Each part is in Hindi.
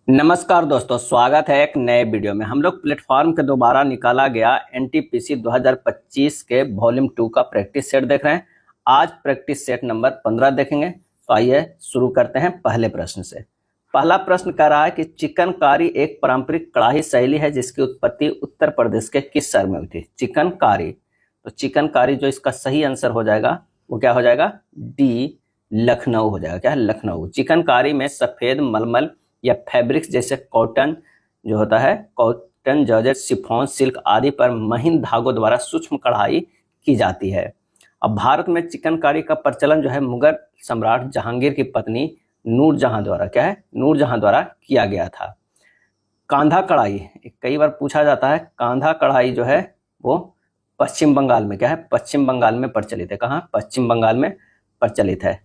नमस्कार दोस्तों, स्वागत है एक नए वीडियो में। हम लोग प्लेटफॉर्म के दोबारा निकाला गया एनटीपीसी 2025 के वॉल्यूम 2 का प्रैक्टिस सेट देख रहे हैं। आज प्रैक्टिस सेट नंबर 15 देखेंगे। तो आइए शुरू करते हैं पहले प्रश्न से। पहला प्रश्न कह रहा है कि चिकनकारी एक पारंपरिक कढ़ाई शैली है जिसकी उत्पत्ति उत्तर प्रदेश के किस शहर में हुई थी? चिकनकारी। तो चिकनकारी जो इसका सही आंसर हो जाएगा वो क्या हो जाएगा? डी, लखनऊ हो जाएगा। क्या है? लखनऊ। चिकनकारी में सफेद मलमल या फैब्रिक्स जैसे कॉटन जो होता है, कॉटन, जॉर्जेट, शिफॉन, सिल्क आदि पर महीन धागों द्वारा सूक्ष्म कढ़ाई की जाती है। अब भारत में चिकनकारी का प्रचलन जो है मुगल सम्राट जहांगीर की पत्नी नूरजहां द्वारा क्या है? नूरजहां द्वारा किया गया था। कांधा कढ़ाई कई बार पूछा जाता है। कांधा कढ़ाई जो है वो पश्चिम बंगाल में क्या है? पश्चिम बंगाल में प्रचलित है। कहाँ? पश्चिम बंगाल में प्रचलित है।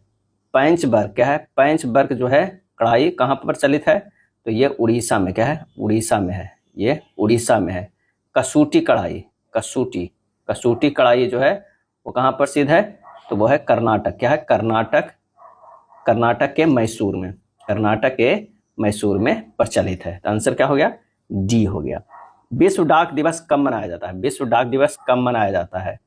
पैंच वर्क क्या है? पैंच वर्क जो है कढ़ाई कहाँ पर प्रचलित है? तो ये उड़ीसा में क्या है? उड़ीसा में है। ये उड़ीसा में है। कसूटी कढ़ाई, कसूटी कढ़ाई जो है वो कहाँ प्रसिद्ध है? तो वो है कर्नाटक। क्या है? कर्नाटक, कर्नाटक के मैसूर में, कर्नाटक के मैसूर में प्रचलित है। तो आंसर क्या हो गया? डी हो गया। विश्व डाक दिवस कब मनाया जाता है? विश्व डाक दिवस कब मनाया जाता है?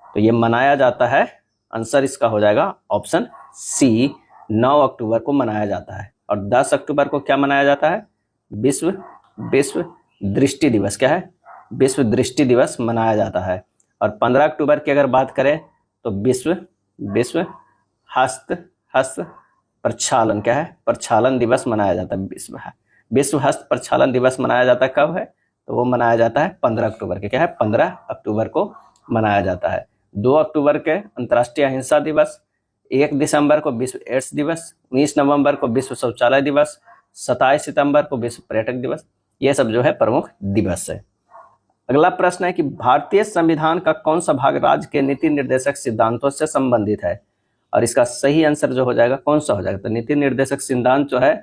तो ये मनाया जाता है, आंसर इसका हो जाएगा ऑप्शन सी, 9 अक्टूबर को मनाया जाता है। और 10 अक्टूबर को क्या मनाया जाता है? विश्व दृष्टि दिवस। क्या है? विश्व दृष्टि दिवस मनाया जाता है। और 15 अक्टूबर की अगर बात करें तो विश्व हस्त प्रक्षालन क्या है? प्रक्षालन दिवस मनाया जाता है। विश्व हस्त प्रक्षालन दिवस मनाया जाता है कब है? तो वो मनाया जाता है 15 अक्टूबर के। क्या है? 15 अक्टूबर को मनाया जाता है। 2 अक्टूबर के अंतर्राष्ट्रीय अहिंसा दिवस, 1 दिसंबर को विश्व एड्स दिवस, 19 नवंबर को विश्व शौचालय दिवस, 27 सितंबर को विश्व पर्यटक दिवस। ये सब जो है प्रमुख दिवस है। अगला प्रश्न है कि भारतीय संविधान का कौन सा भाग राज्य के नीति निर्देशक सिद्धांतों से संबंधित है? और इसका सही आंसर जो हो जाएगा कौन सा हो जाएगा? तो नीति निर्देशक सिद्धांत जो है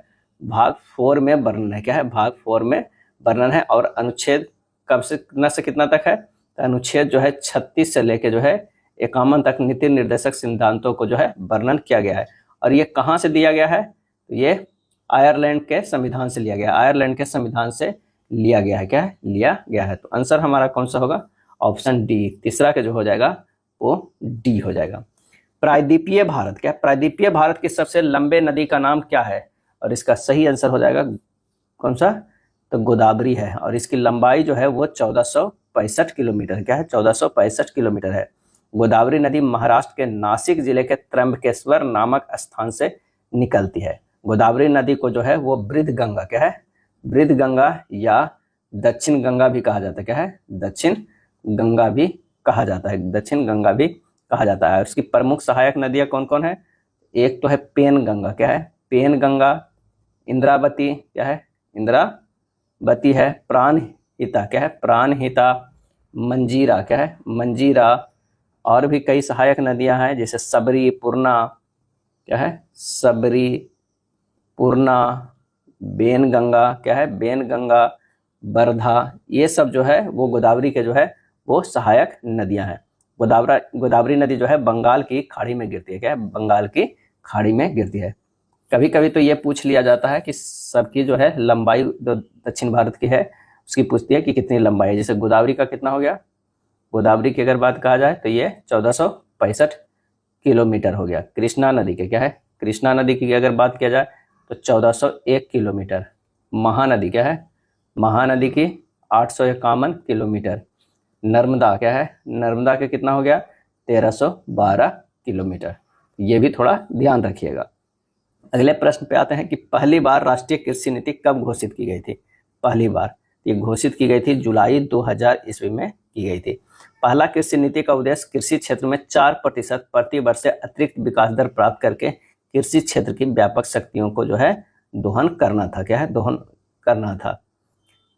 भाग 4 में वर्णन है। क्या है? भाग 4 में वर्णन है। और अनुच्छेद कब से कितना तक है? तो अनुच्छेद जो है 36 से लेके जो है 51 तक नीति निर्देशक सिद्धांतों को जो है वर्णन किया गया है। और ये कहाँ से दिया गया है? तो ये आयरलैंड के संविधान से लिया गया। आयरलैंड के संविधान से लिया गया है। क्या है? लिया गया है। तो आंसर हमारा कौन सा होगा? ऑप्शन डी, तीसरा के जो हो जाएगा वो डी हो जाएगा। प्रायद्वीपीय भारत। क्या? प्रायद्वीपीय भारत की सबसे लंबे नदी का नाम क्या है? और इसका सही आंसर हो जाएगा कौन सा? तो गोदावरी है। और इसकी लंबाई जो है वो 1465 किलोमीटर। क्या है? 1465 किलोमीटर है। गोदावरी नदी महाराष्ट्र के नासिक जिले के त्र्यंबकेश्वर नामक स्थान से निकलती है। गोदावरी नदी को जो है वो वृद्ध गंगा क्या है? वृद्ध गंगा या दक्षिण गंगा भी कहा जाता है। क्या है? दक्षिण गंगा भी कहा जाता है। दक्षिण गंगा भी कहा जाता है। उसकी प्रमुख सहायक नदियां कौन कौन है? एक तो है पेन गंगा। क्या है? पेन गंगा, इंद्रावती क्या है? इंद्रावती है। प्राणहिता क्या है? प्राणहिता, मंजीरा क्या है? मंजीरा। और भी कई सहायक नदियां हैं जैसे सबरी, पूर्णा क्या है? सबरी, पूर्णा, बेन गंगा क्या है? बेन गंगा, वर्धा। ये सब जो है वो गोदावरी के जो है वो सहायक नदियां हैं। गोदावरी नदी जो है बंगाल की खाड़ी में गिरती है। क्या है? बंगाल की खाड़ी में गिरती है। कभी कभी तो ये पूछ लिया जाता है कि सबकी जो है लंबाई जो दक्षिण भारत की है उसकी पूछती है कि कितनी लंबाई है। जैसे गोदावरी का कितना हो गया? गोदावरी की अगर बात कहा जाए तो ये 1465 किलोमीटर हो गया। कृष्णा नदी के क्या है? कृष्णा नदी की अगर बात किया जाए तो 1401 किलोमीटर। महानदी क्या है? महानदी की 851 किलोमीटर। नर्मदा क्या है? नर्मदा के कितना हो गया? 1312 किलोमीटर। ये भी थोड़ा ध्यान रखिएगा। अगले प्रश्न पे आते हैं कि पहली बार राष्ट्रीय कृषि नीति कब घोषित की गई थी? पहली बार ये घोषित की गई थी जुलाई 2000 ईस्वी में की गई थी। पहला कृषि नीति का उद्देश्य कृषि क्षेत्र में 4% प्रति वर्ष से अतिरिक्त विकास दर प्राप्त करके कृषि क्षेत्र की व्यापक शक्तियों को जो है दोहन करना था। क्या है? दोहन करना था।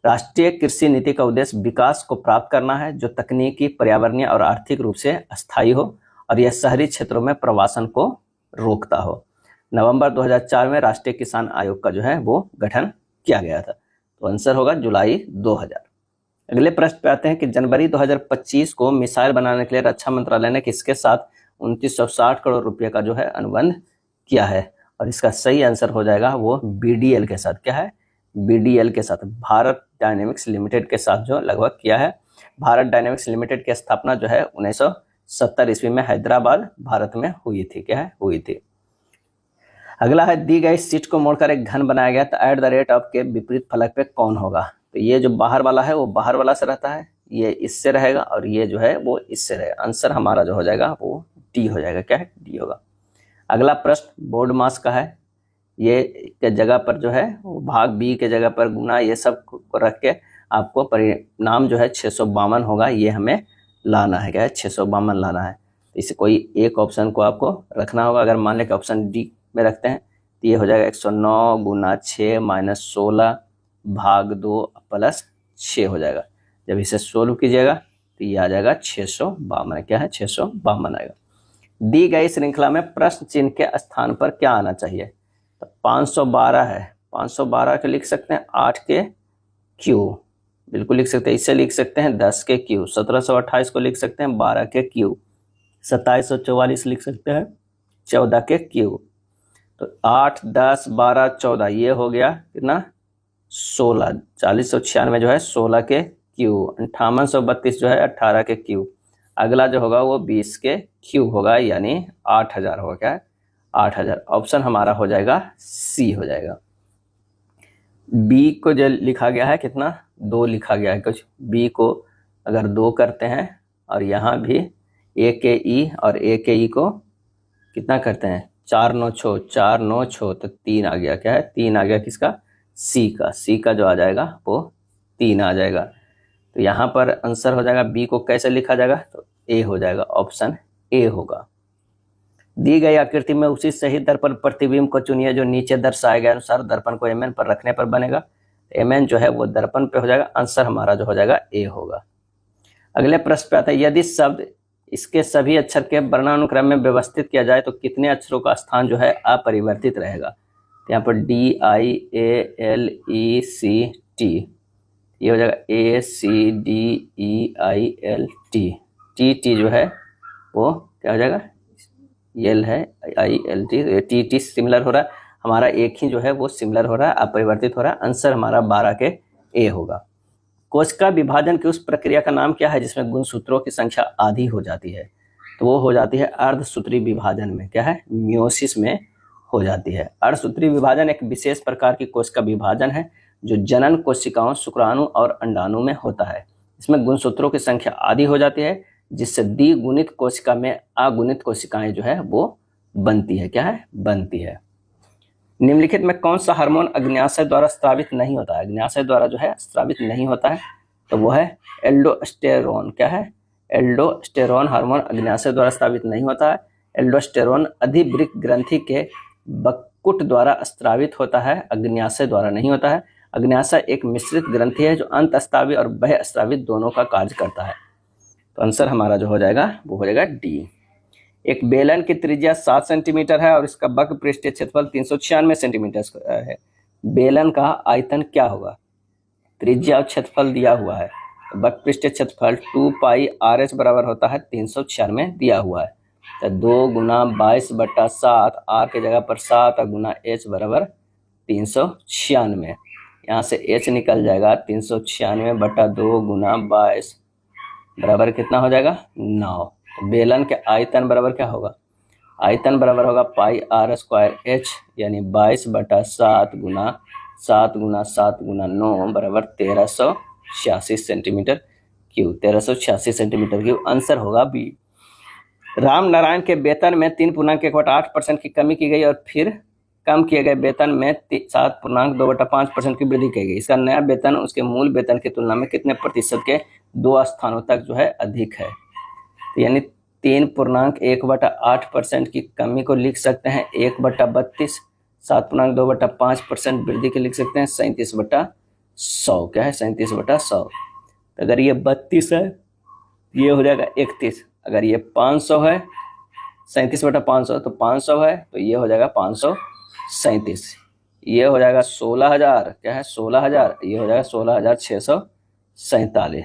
राष्ट्रीय कृषि नीति का उद्देश्य विकास को प्राप्त करना है जो तकनीकी, पर्यावरणीय और आर्थिक रूप से अस्थायी हो और यह शहरी क्षेत्रों में प्रवासन को रोकता हो। नवंबर 2004 में राष्ट्रीय किसान आयोग का जो है वो गठन किया गया था। तो आंसर होगा जुलाई 2000। अगले प्रश्न पे आते हैं कि जनवरी 2025 को मिसाइल बनाने के लिए रक्षा मंत्रालय ने किसके साथ 2960 करोड़ रुपए का जो है अनुबंध किया है? और इसका सही आंसर हो जाएगा वो BDL के साथ। क्या है? BDL के साथ, भारत डायनेमिक्स लिमिटेड के साथ जो लगभग किया है। भारत डायनेमिक्स लिमिटेड की स्थापना जो है 1970 ईस्वी में हैदराबाद भारत में हुई थी। क्या है? हुई थी। अगला है, दी गई सीट को मोड़कर एक घन बनाया गया तो एट द रेट ऑफ के विपरीत फलक पे कौन होगा? तो ये जो बाहर वाला है वो बाहर वाला से रहता है, ये इससे रहेगा और ये जो है वो इससे रहेगा। आंसर हमारा जो हो जाएगा वो डी हो जाएगा। क्या है? डी होगा। अगला प्रश्न बोर्ड मास का है। ये के जगह पर जो है वो भाग बी के जगह पर गुना ये सब को रख के आपको परिणाम जो है 652 होगा, ये हमें लाना है। क्या है? 652 लाना है। इसे कोई एक ऑप्शन को आपको रखना होगा। अगर मान लें कि ऑप्शन डी में रखते हैं तो ये हो जाएगा 109 गुना 6 माइनस 16 भाग 2 प्लस 6 हो जाएगा। जब इसे सोल्व कीजिएगा तो ये आ जाएगा 652। क्या है? 652 आएगा। दी गई श्रृंखला में प्रश्न चिन्ह के स्थान पर क्या आना चाहिए? तो 512 है, 512 को लिख सकते हैं 8 के क्यू, बिल्कुल लिख सकते हैं। इससे लिख सकते हैं 10 के क्यू। 1728 को लिख सकते हैं 12 के क्यू। 2744 लिख सकते हैं 14 के क्यू। तो 8, 10, 12, 14 ये हो गया कितना? 16। 4096 जो है 16 के क्यू। 5832 जो है 18 के क्यू। अगला जो होगा वो 20 के क्यू होगा, यानी 8000 होगा। क्या है? 8000। ऑप्शन हमारा हो जाएगा सी हो जाएगा। बी को जो लिखा गया है कितना? 2 लिखा गया है कुछ। बी को अगर 2 करते हैं और यहाँ भी ए के ई और ए के ई को कितना करते हैं? 4 9 6, 4 9 6 तो 3 आ गया। क्या है? 3 आ गया किसका? सी का। सी का जो आ जाएगा वो 3 आ जाएगा। तो यहाँ पर आंसर हो जाएगा बी को कैसे लिखा जाएगा? तो ए हो जाएगा। ऑप्शन ए होगा। दी गई आकृति में उसी सही दर्पण प्रतिबिंब को चुनिए जो नीचे दर्शाए गए अनुसार दर्पण को एमएन पर रखने पर बनेगा। एमएन जो है वो दर्पण पे हो जाएगा। आंसर हमारा जो हो जाएगा ए होगा। अगले प्रश्न पे आता है, यदि शब्द इसके सभी अक्षर के वर्णानुक्रम में व्यवस्थित किया जाए तो कितने अक्षरों का स्थान जो है अपरिवर्तित रहेगा? तो यहाँ पर D I A L E C T, ये हो जाएगा A C D E I L T. T T जो है वो क्या हो जाएगा? एल है, I L T. T T similar हो रहा है हमारा, एक ही जो है वो सिमिलर हो रहा है, अपरिवर्तित हो रहा है। आंसर हमारा 12 के ए होगा। कोशिका विभाजन की उस प्रक्रिया का नाम क्या है जिसमें गुणसूत्रों की संख्या आधी हो जाती है? तो वो हो जाती है अर्धसूत्री विभाजन में। क्या है? मियोसिस में हो जाती है। अर्धसूत्री विभाजन एक विशेष प्रकार की कोशिका विभाजन है जो जनन कोशिकाओं, शुक्राणु और अंडाणु में होता है। इसमें गुणसूत्रों की संख्या आधी हो जाती है जिससे द्विगुणित कोशिका में अगुणित कोशिकाएं जो है वो बनती है। क्या है? बनती है। निम्नलिखित में कौन सा हार्मोन अग्न्याशय द्वारा स्रावित नहीं होता है? अग्न्याशय द्वारा जो है स्रावित नहीं होता है, तो वो है एल्डोस्टेरोन। क्या है? एल्डोस्टेरोन हार्मोन अग्न्याशय द्वारा स्रावित नहीं होता है। एल्डोस्टेरोन अधिवृक्क ग्रंथि के बक्कुट द्वारा स्रावित होता है, अग्न्याशय द्वारा नहीं होता है। अग्न्याशय एक मिश्रित ग्रंथि है जो अंतस्रावी और बहिःस्रावी दोनों का कार्य करता है। तो आंसर हमारा जो हो जाएगा वो हो जाएगा डी। एक बेलन की त्रिज्या 7 सेंटीमीटर है और इसका वक्र पृष्ठीय क्षेत्रफल 396 सेंटीमीटर है। बेलन का आयतन क्या होगा? त्रिज्या और क्षेत्रफल दिया हुआ है। तो वक्र पृष्ठीय क्षेत्रफल 2 पाई आर एच बराबर होता है 396 दिया हुआ है। तो 2 गुना 22/7, आर के जगह पर 7 और गुना एच बराबर 396। यहाँ से एच निकल जाएगा 396/2 गुना 22 बराबर कितना हो जाएगा? 9। तो बेलन के आयतन बराबर क्या होगा? आयतन बराबर होगा पाई आर स्क्वायर एच, यानी 22/7 गुना 7 गुना 7 गुना 9 बराबर 1386 centimetre cube. 1386 centimetre cube. Answer होगा बी। राम नारायण के वेतन में 3.1/8% की कमी की गई और फिर कम किए गए वेतन में 7.2/5% की वृद्धि की गई। इसका नया वेतन उसके मूल वेतन की तुलना में कितने प्रतिशत के 2 स्थानों तक जो है अधिक है? तो यानी 3.1/8% की कमी को लिख सकते हैं 1/32। 7.2/5% वृद्धि के लिख सकते हैं 37/100। क्या है? 37/100। तो अगर ये 32 है ये हो जाएगा 31। अगर ये 500 है, 37/500 तो 500 है तो ये हो जाएगा 537। ये हो जाएगा 16,000। क्या है? 16,000। ये हो जाएगा 16,647।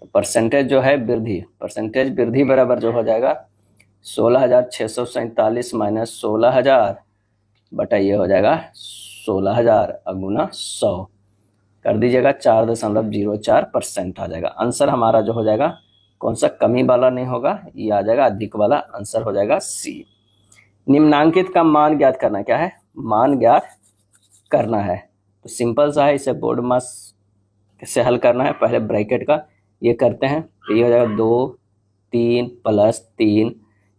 तो परसेंटेज जो है वृद्धि, परसेंटेज वृद्धि बराबर जो हो जाएगा 16,647 माइनस 16,000 बटा ये हो जाएगा 16,000 गुना 100। कर दीजिएगा, 4.04% आ जाएगा। आंसर हमारा जो हो जाएगा कौन सा, कमी वाला नहीं होगा, ये आ जाएगा अधिक वाला, आंसर हो जाएगा सी। निम्नांकित का मान ज्ञात करना, क्या है, मान ज्ञात करना है। तो सिंपल सा है, इसे बोर्ड मास से हल करना है। पहले ब्रैकेट का ये करते हैं, तो ये हो जाएगा 2 3 + 3,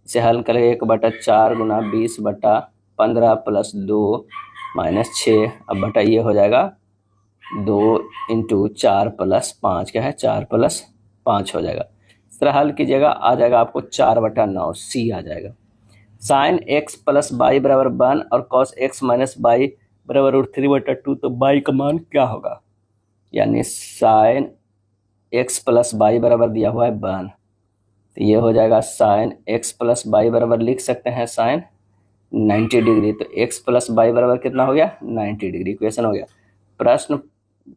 इसे हल करेंगे 1/4 गुना 20/15 + 2 -6, अब बटा ये हो जाएगा 2 × 4 + 5, क्या है, 4 + 5 हो जाएगा। इस तरह हल कीजिएगा, आ जाएगा आपको 4/9, सी आ जाएगा। sin x + y = 1 और cos x - y = √3/2, तो y का मान क्या होगा, यानी sin x + y बराबर दिया हुआ है 1, तो ये हो जाएगा sin x + y बराबर लिख सकते हैं sin 90 डिग्री। तो x + y बराबर कितना हो गया, 90 डिग्री। इक्वेशन हो गया। प्रश्न,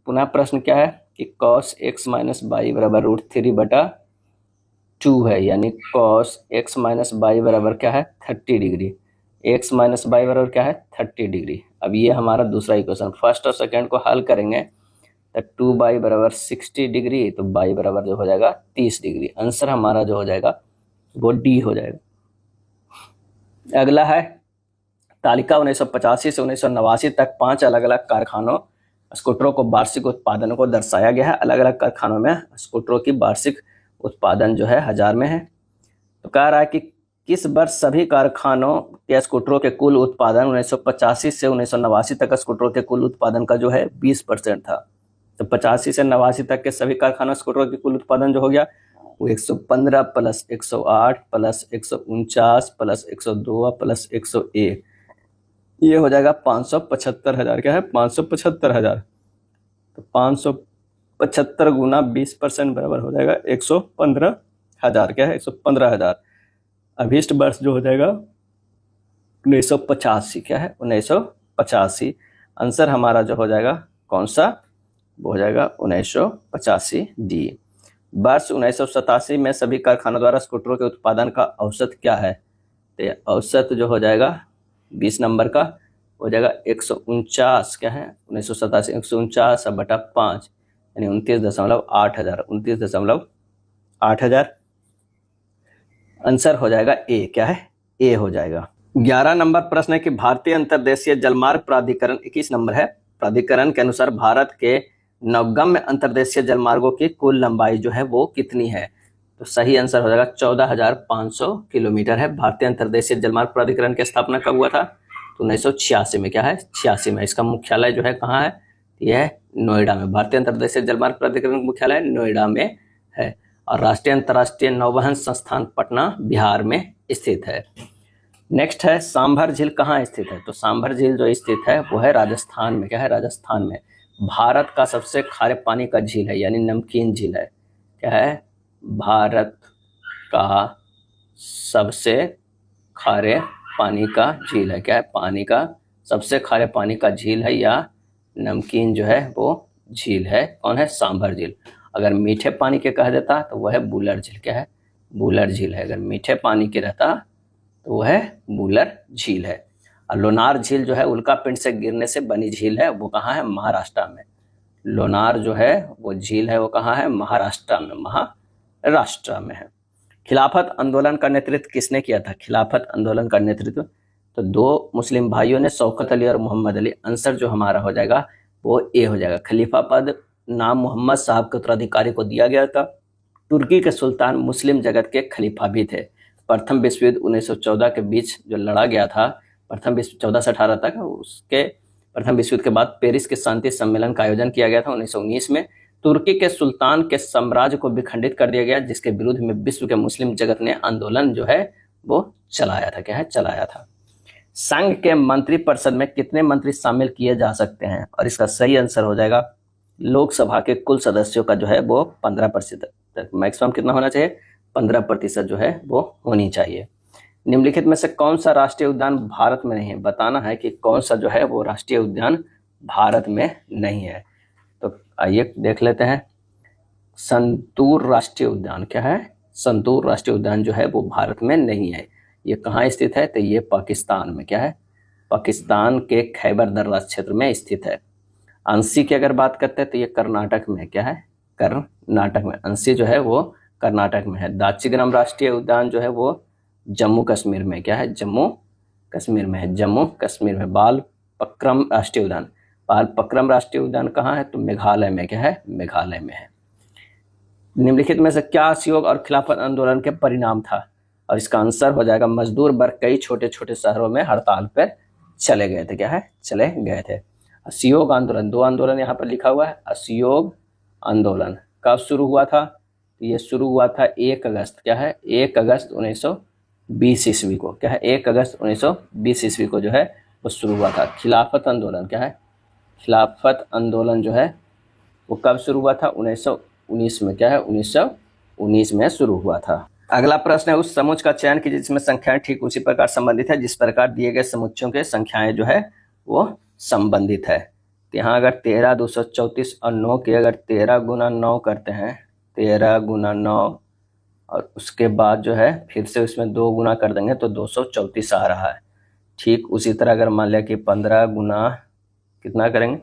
पुनः प्रश्न क्या है कि cos x - y बराबर √3/2 है, यानी cos x - y बराबर क्या है, 30 डिग्री। x - y बराबर क्या है, 30 डिग्री। अब ये हमारा दूसरा इक्वेशन, फर्स्ट और सेकंड को हल करेंगे तो 2y बराबर 60 डिग्री, तो y बराबर जो हो जाएगा 30 डिग्री। आंसर हमारा जो हो जाएगा वो डी हो जाएगा। अगला है तालिका 1985 से 1989 तक 5 अलग अलग कारखानों स्कूटरों को वार्षिक उत्पादन को दर्शाया गया है। अलग अलग कारखानों में स्कूटरों की वार्षिक उत्पादन जो है 1000 में है। तो कह रहा है कि किस वर्ष सभी कारखानों के स्कूटरों के कुल उत्पादन 1985 से 1989 तक स्कूटरों के कुल उत्पादन का जो है 20% था। तो 85 से 89 तक के सभी कारखाना स्कूटरों के कुल उत्पादन जो हो गया वो 115 + 108 + 149 + 102 + 101, ये हो जाएगा 575,000। क्या है, 575,000। तो 575 गुना 20% बराबर हो जाएगा 115,000। क्या है, 115,000। अभीष्ट वर्ष जो हो जाएगा 1985। क्या है, 1985। आंसर हमारा जो हो जाएगा कौन सा, वो हो जाएगा 1985 डी। वर्ष 1987 में सभी कारखानों द्वारा स्कूटरों के उत्पादन का औसत क्या है, तो औसत जो हो जाएगा 20 नंबर का हो जाएगा 149। क्या है, 1987 149/5 यानी 29.8000, 29.8000। आंसर हो जाएगा ए। क्या है, ए हो जाएगा। 11 नंबर प्रश्न है कि भारतीय अंतर्देशीय जलमार्ग प्राधिकरण, 21 नंबर है, प्राधिकरण के अनुसार भारत के नौगम्य अंतर्देशीय जलमार्गों की कुल लंबाई जो है वो कितनी है। तो सही आंसर हो जाएगा 14,500 किलोमीटर है। भारतीय अंतर्देशीय जलमार्ग प्राधिकरण की स्थापना कब हुआ था, तो 1986 में। क्या है, 86 में। इसका मुख्यालय जो है कहाँ है, यह है नोएडा में। भारतीय अंतर्देशीय जलमार्ग प्राधिकरण का मुख्यालय नोएडा में है। और राष्ट्रीय अंतर्राष्ट्रीय नौवहन संस्थान पटना बिहार में स्थित है। नेक्स्ट है सांभर झील कहाँ स्थित है, तो सांभर झील जो स्थित है वो है राजस्थान में। क्या है, राजस्थान में। भारत का सबसे खारे पानी का झील है, यानी नमकीन झील है। क्या है, भारत का सबसे खारे पानी का झील है। क्या है, पानी का सबसे खारे पानी का झील है या नमकीन जो है वो झील है, कौन है, सांभर झील। अगर मीठे पानी के कह देता तो वह है बूलर झील। क्या है, बूलर झील है। अगर मीठे पानी के रहता तो वह है बूलर झील है। और लोनार झील जो है उल्कापिंड से गिरने से बनी झील है, वो कहाँ है, महाराष्ट्र में। लोनार जो है वो झील है, वो कहाँ है, महाराष्ट्र में, महाराष्ट्र में है। खिलाफत आंदोलन का नेतृत्व किसने किया था, खिलाफत आंदोलन का नेतृत्व तो 2 मुस्लिम भाइयों ने, शौकत अली और मोहम्मद अली। आंसर जो हमारा हो जाएगा वो ए हो जाएगा। खलीफा पद नाम मोहम्मद साहब के उत्तराधिकारी को दिया गया था। तुर्की के सुल्तान मुस्लिम जगत के खलीफा भी थे। प्रथम विश्व युद्ध 1914 के बीच जो लड़ा गया था, प्रथम विश्व 14 से 18 तक, उसके प्रथम विश्व युद्ध के बाद पेरिस के शांति सम्मेलन का आयोजन किया गया था 1919 में। तुर्की के सुल्तान के साम्राज्य को विखंडित कर दिया गया, जिसके विरुद्ध में विश्व के मुस्लिम जगत ने आंदोलन जो है वो चलाया था। क्या है, चलाया था। संघ के मंत्रिपरिषद में कितने मंत्री शामिल किए जा सकते हैं, और इसका सही आंसर हो जाएगा लोकसभा के कुल सदस्यों का जो है वो 15%, मैक्सिमम कितना होना चाहिए, 15% जो है वो होनी चाहिए। निम्नलिखित में से कौन सा राष्ट्रीय उद्यान भारत में नहीं है, बताना है कि कौन सा जो है वो राष्ट्रीय उद्यान भारत में नहीं है। तो आइए देख लेते हैं। संतूर राष्ट्रीय उद्यान, क्या है, संतूर राष्ट्रीय उद्यान जो है वो भारत में नहीं है। ये कहाँ स्थित है, तो ये पाकिस्तान में। क्या है, पाकिस्तान के खैबर दर्रा क्षेत्र में स्थित है। अंशी की अगर बात करते हैं तो ये कर्नाटक में है, क्या है, कर्नाटक में। अंशी जो है वो कर्नाटक में है। दाचिग्राम राष्ट्रीय उद्यान जो है वो जम्मू कश्मीर में, क्या है, जम्मू कश्मीर में है, जम्मू कश्मीर में। बाल पक्रम राष्ट्रीय उद्यान, बाल पक्रम राष्ट्रीय उद्यान कहाँ है, तो मेघालय में, क्या है, मेघालय में है। निम्नलिखित में से क्या असहयोग और खिलाफत आंदोलन के परिणाम था, और इसका आंसर हो जाएगा मजदूर वर्ग कई छोटे छोटे शहरों में हड़ताल पर चले गए थे, क्या है, चले गए थे। असहयोग आंदोलन, दो आंदोलन यहाँ पर लिखा हुआ है। असहयोग आंदोलन कब शुरू हुआ था, तो ये शुरू हुआ था 1 अगस्त, क्या है, 1 अगस्त 1920 ईस्वी को, क्या है, 1 अगस्त 1920 ईस्वी को जो है वो शुरू हुआ था। खिलाफत आंदोलन, क्या है, खिलाफत आंदोलन जो है वो कब शुरू हुआ था, 1919 में, क्या है, 1919 में शुरू हुआ था। अगला प्रश्न है, उस समुच्चय का चयन कीजिए जिसमें संख्याएं ठीक उसी प्रकार संबंधित है जिस प्रकार दिए गए समुच्चयों के संख्याएं जो है वो संबंधित है। तो यहाँ अगर 13, 234 और 9 के अगर 13 गुना 9 करते हैं, 13 गुना 9, और उसके बाद जो है फिर से उसमें 2 गुना कर देंगे तो 234 आ रहा है। ठीक उसी तरह अगर मान लिया कि 15 गुना कितना करेंगे,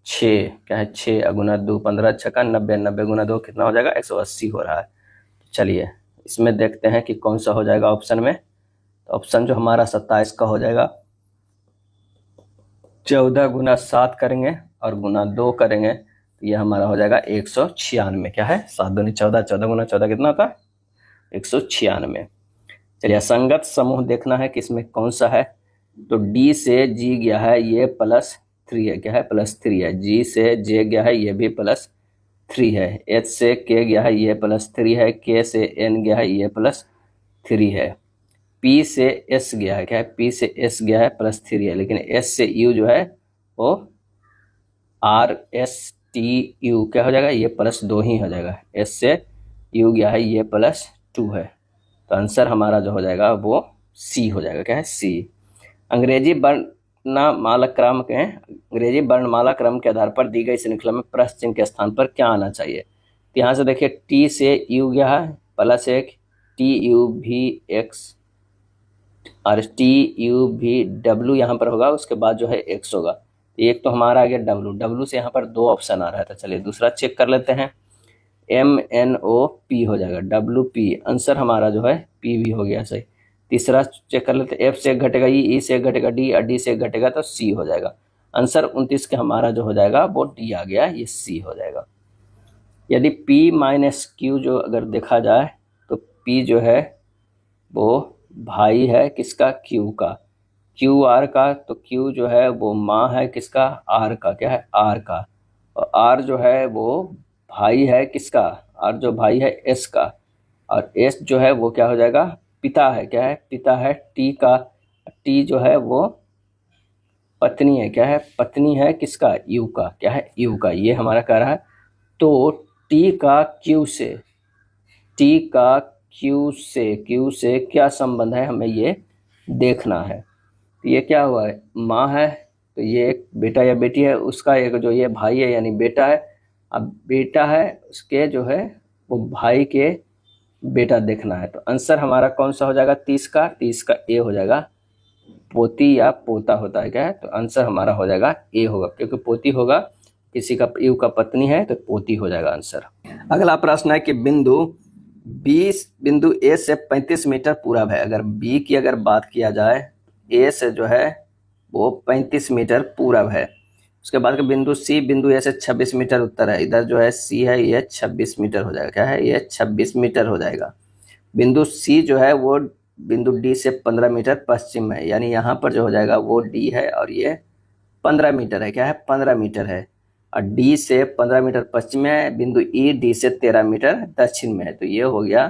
6, क्या है, 6 गुना 2, 15 छक्का 90, 90 गुना 2 कितना हो जाएगा, 180 हो रहा है। चलिए इसमें देखते हैं कि कौन सा हो जाएगा ऑप्शन में। तो ऑप्शन जो हमारा 27 का हो जाएगा। 14 गुना 7 करेंगे और गुना 2 करेंगे तो ये हमारा हो जाएगा 196, क्या है, 7 दूनी 14, 14 गुना 14 कितना होता है, 196। चलिए असंगत समूह देखना है कि इसमें कौन सा है। तो डी से जी गया है ये +3 है, क्या है, +3 है। जी से जे गया है ये भी +3 है। एच से के गया है ये +3 है। के से एन गया है ये +3 है। पी से एस गया है, क्या है, पी से एस गया है +3 है। लेकिन एस से यू जो है वो RSTU क्या हो जाएगा, ये +2 ही हो जाएगा। एस से यू गया है ये +2 है। तो आंसर हमारा जो हो जाएगा वो सी हो जाएगा, क्या है, सी। अंग्रेजी वर्णमाला क्रम के आधार पर दी गई श्रृंखला में प्रश्न चिन्ह के स्थान पर क्या आना चाहिए। तो यहाँ से देखिए टी से यू गया है +1, TUV X और TUV W यहाँ पर होगा, उसके बाद जो है X होगा। एक तो हमारा आ गया W से यहाँ पर 2 ऑप्शन आ रहा था। चलिए दूसरा चेक कर लेते हैं। MNOP हो जाएगा, WP, आंसर हमारा जो है P भी हो गया सही। तीसरा चेक कर लेते हैं। F से एक घटेगा E से एक घटेगा D और D से एक घटेगा तो C हो जाएगा। आंसर 29 के हमारा जो हो जाएगा वो D आ गया, ये C हो जाएगा। यदि P - Q जो अगर देखा जाए तो P जो है वो भाई है किसका, Q का, QR का। तो Q जो है वो माँ है किसका, R का, क्या है, R का। और R जो है वो भाई है किसका, R जो भाई है S का। और S जो है वो क्या हो जाएगा, पिता है, क्या है, पिता है T का। T जो है वो पत्नी है, क्या है, पत्नी है किसका, U का, क्या है, U का। ये हमारा कह रहा है। तो T का Q से, T का Q से क्या संबंध है हमें ये देखना है। तो ये क्या हुआ है, माँ है तो ये एक बेटा या बेटी है, उसका एक जो ये भाई है यानी बेटा है। अब बेटा है उसके जो है वो भाई के बेटा देखना है। तो आंसर हमारा कौन सा हो जाएगा, 30 का ए हो जाएगा। पोती या पोता होता है, क्या है, तो आंसर हमारा हो जाएगा ए होगा, क्योंकि पोती होगा किसी का, यू का पत्नी है तो पोती हो जाएगा आंसर। अगला प्रश्न है कि बिंदु ए से 35 मीटर पूरब है। अगर बी की अगर बात किया जाए, ए से जो है वो 35 मीटर पूरब है। उसके बाद का बिंदु ए से 26 मीटर उत्तर है। इधर जो है सी है ये 26 मीटर हो जाएगा, क्या है, ये 26 मीटर हो जाएगा। बिंदु सी जो है वो बिंदु डी से 15 मीटर पश्चिम में है, यानी यहाँ पर जो हो जाएगा वो डी है और ये 15 मीटर है, क्या है, 15 मीटर है। और डी से 15 मीटर पश्चिम में है। बिंदु ई डी से 13 मीटर दक्षिण में है। तो ये हो गया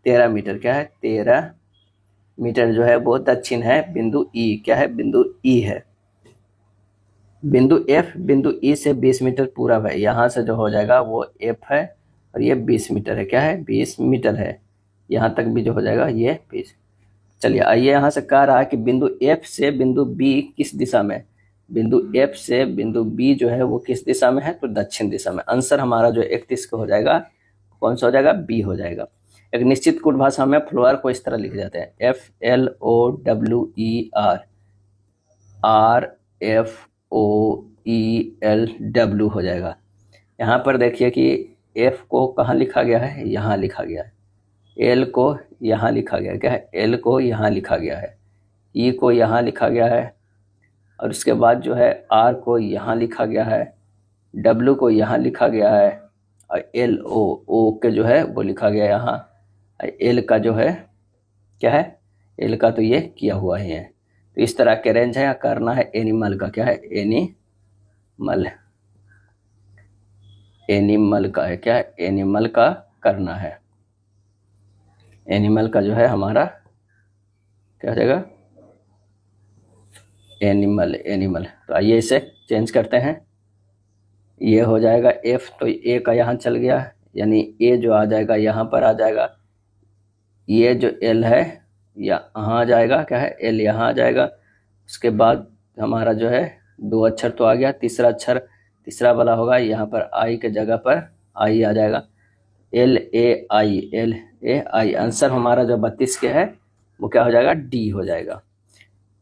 13 मीटर, क्या है, 13 मीटर जो है वो दक्षिण है। बिंदु ई क्या है, बिंदु ई है। बिंदु एफ बिंदु ई से 20 मीटर पूरब है। यहाँ से जो हो जाएगा वो एफ है और ये 20 मीटर है, क्या है, 20 मीटर है। यहाँ तक भी जो हो जाएगा ये 20। चलिए आइए यहाँ से कह रहा है कि बिंदु एफ से बिंदु बी किस दिशा में। बिंदु एफ से बिंदु बी जो है वो किस दिशा में है, तो दक्षिण दिशा में। आंसर हमारा जो 31 का हो जाएगा कौन सा हो जाएगा, बी हो जाएगा। एक निश्चित कूट भाषा में फ्लोअर को इस तरह लिखे जाते हैं, FLOWER, RFOWER, ELW हो जाएगा। यहाँ पर देखिए कि F को कहाँ लिखा गया है, यहाँ लिखा गया है। L को यहाँ लिखा गया है, क्या है, L को यहाँ लिखा गया है, E को यहाँ लिखा गया है, और उसके बाद जो है R को यहाँ लिखा गया है, W को यहाँ लिखा गया है, और O के जो है वो लिखा गया है यहाँ। L का जो है क्या है, L का तो ये किया हुआ ही है। तो इस तरह के रेंज है। करना है एनिमल का, क्या है, एनिमल का है, क्या है, एनिमल का करना है। एनिमल का जो है हमारा क्या हो जाएगा, एनिमल। तो आइए इसे चेंज करते हैं। ये हो जाएगा F, तो A का यहाँ चल गया, यानी A जो आ जाएगा यहाँ पर आ जाएगा। ये जो L है यहाँ आ जाएगा, क्या है, L यहाँ आ जाएगा। उसके बाद हमारा जो है 2 अक्षर तो आ गया, तीसरा अक्षर तीसरा वाला होगा, यहाँ पर I के जगह पर I आ जाएगा, LAI। आंसर हमारा जो 32 के है वो क्या हो जाएगा, D हो जाएगा।